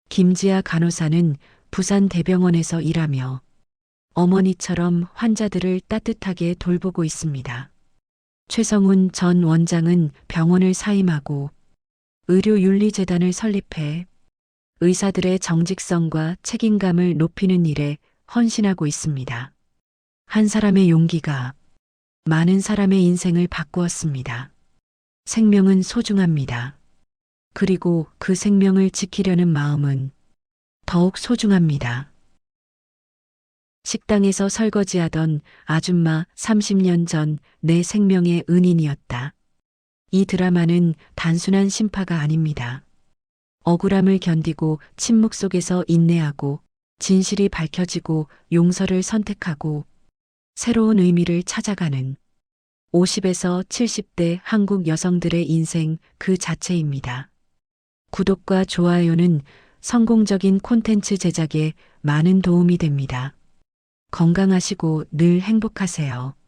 김지아 간호사는 부산대병원에서 일하며 어머니처럼 환자들을 따뜻하게 돌보고 있습니다. 최성훈 전 원장은 병원을 사임하고 의료윤리재단을 설립해 의사들의 정직성과 책임감을 높이는 일에 헌신하고 있습니다. 한 사람의 용기가 많은 사람의 인생을 바꾸었습니다. 생명은 소중합니다. 그리고 그 생명을 지키려는 마음은 더욱 소중합니다. 식당에서 설거지하던 아줌마 30년 전 내 생명의 은인이었다. 이 드라마는 단순한 심파가 아닙니다. 억울함을 견디고 침묵 속에서 인내하고 진실이 밝혀지고 용서를 선택하고 새로운 의미를 찾아가는 50에서 70대 한국 여성들의 인생 그 자체입니다. 구독과 좋아요는 성공적인 콘텐츠 제작에 많은 도움이 됩니다. 건강하시고 늘 행복하세요.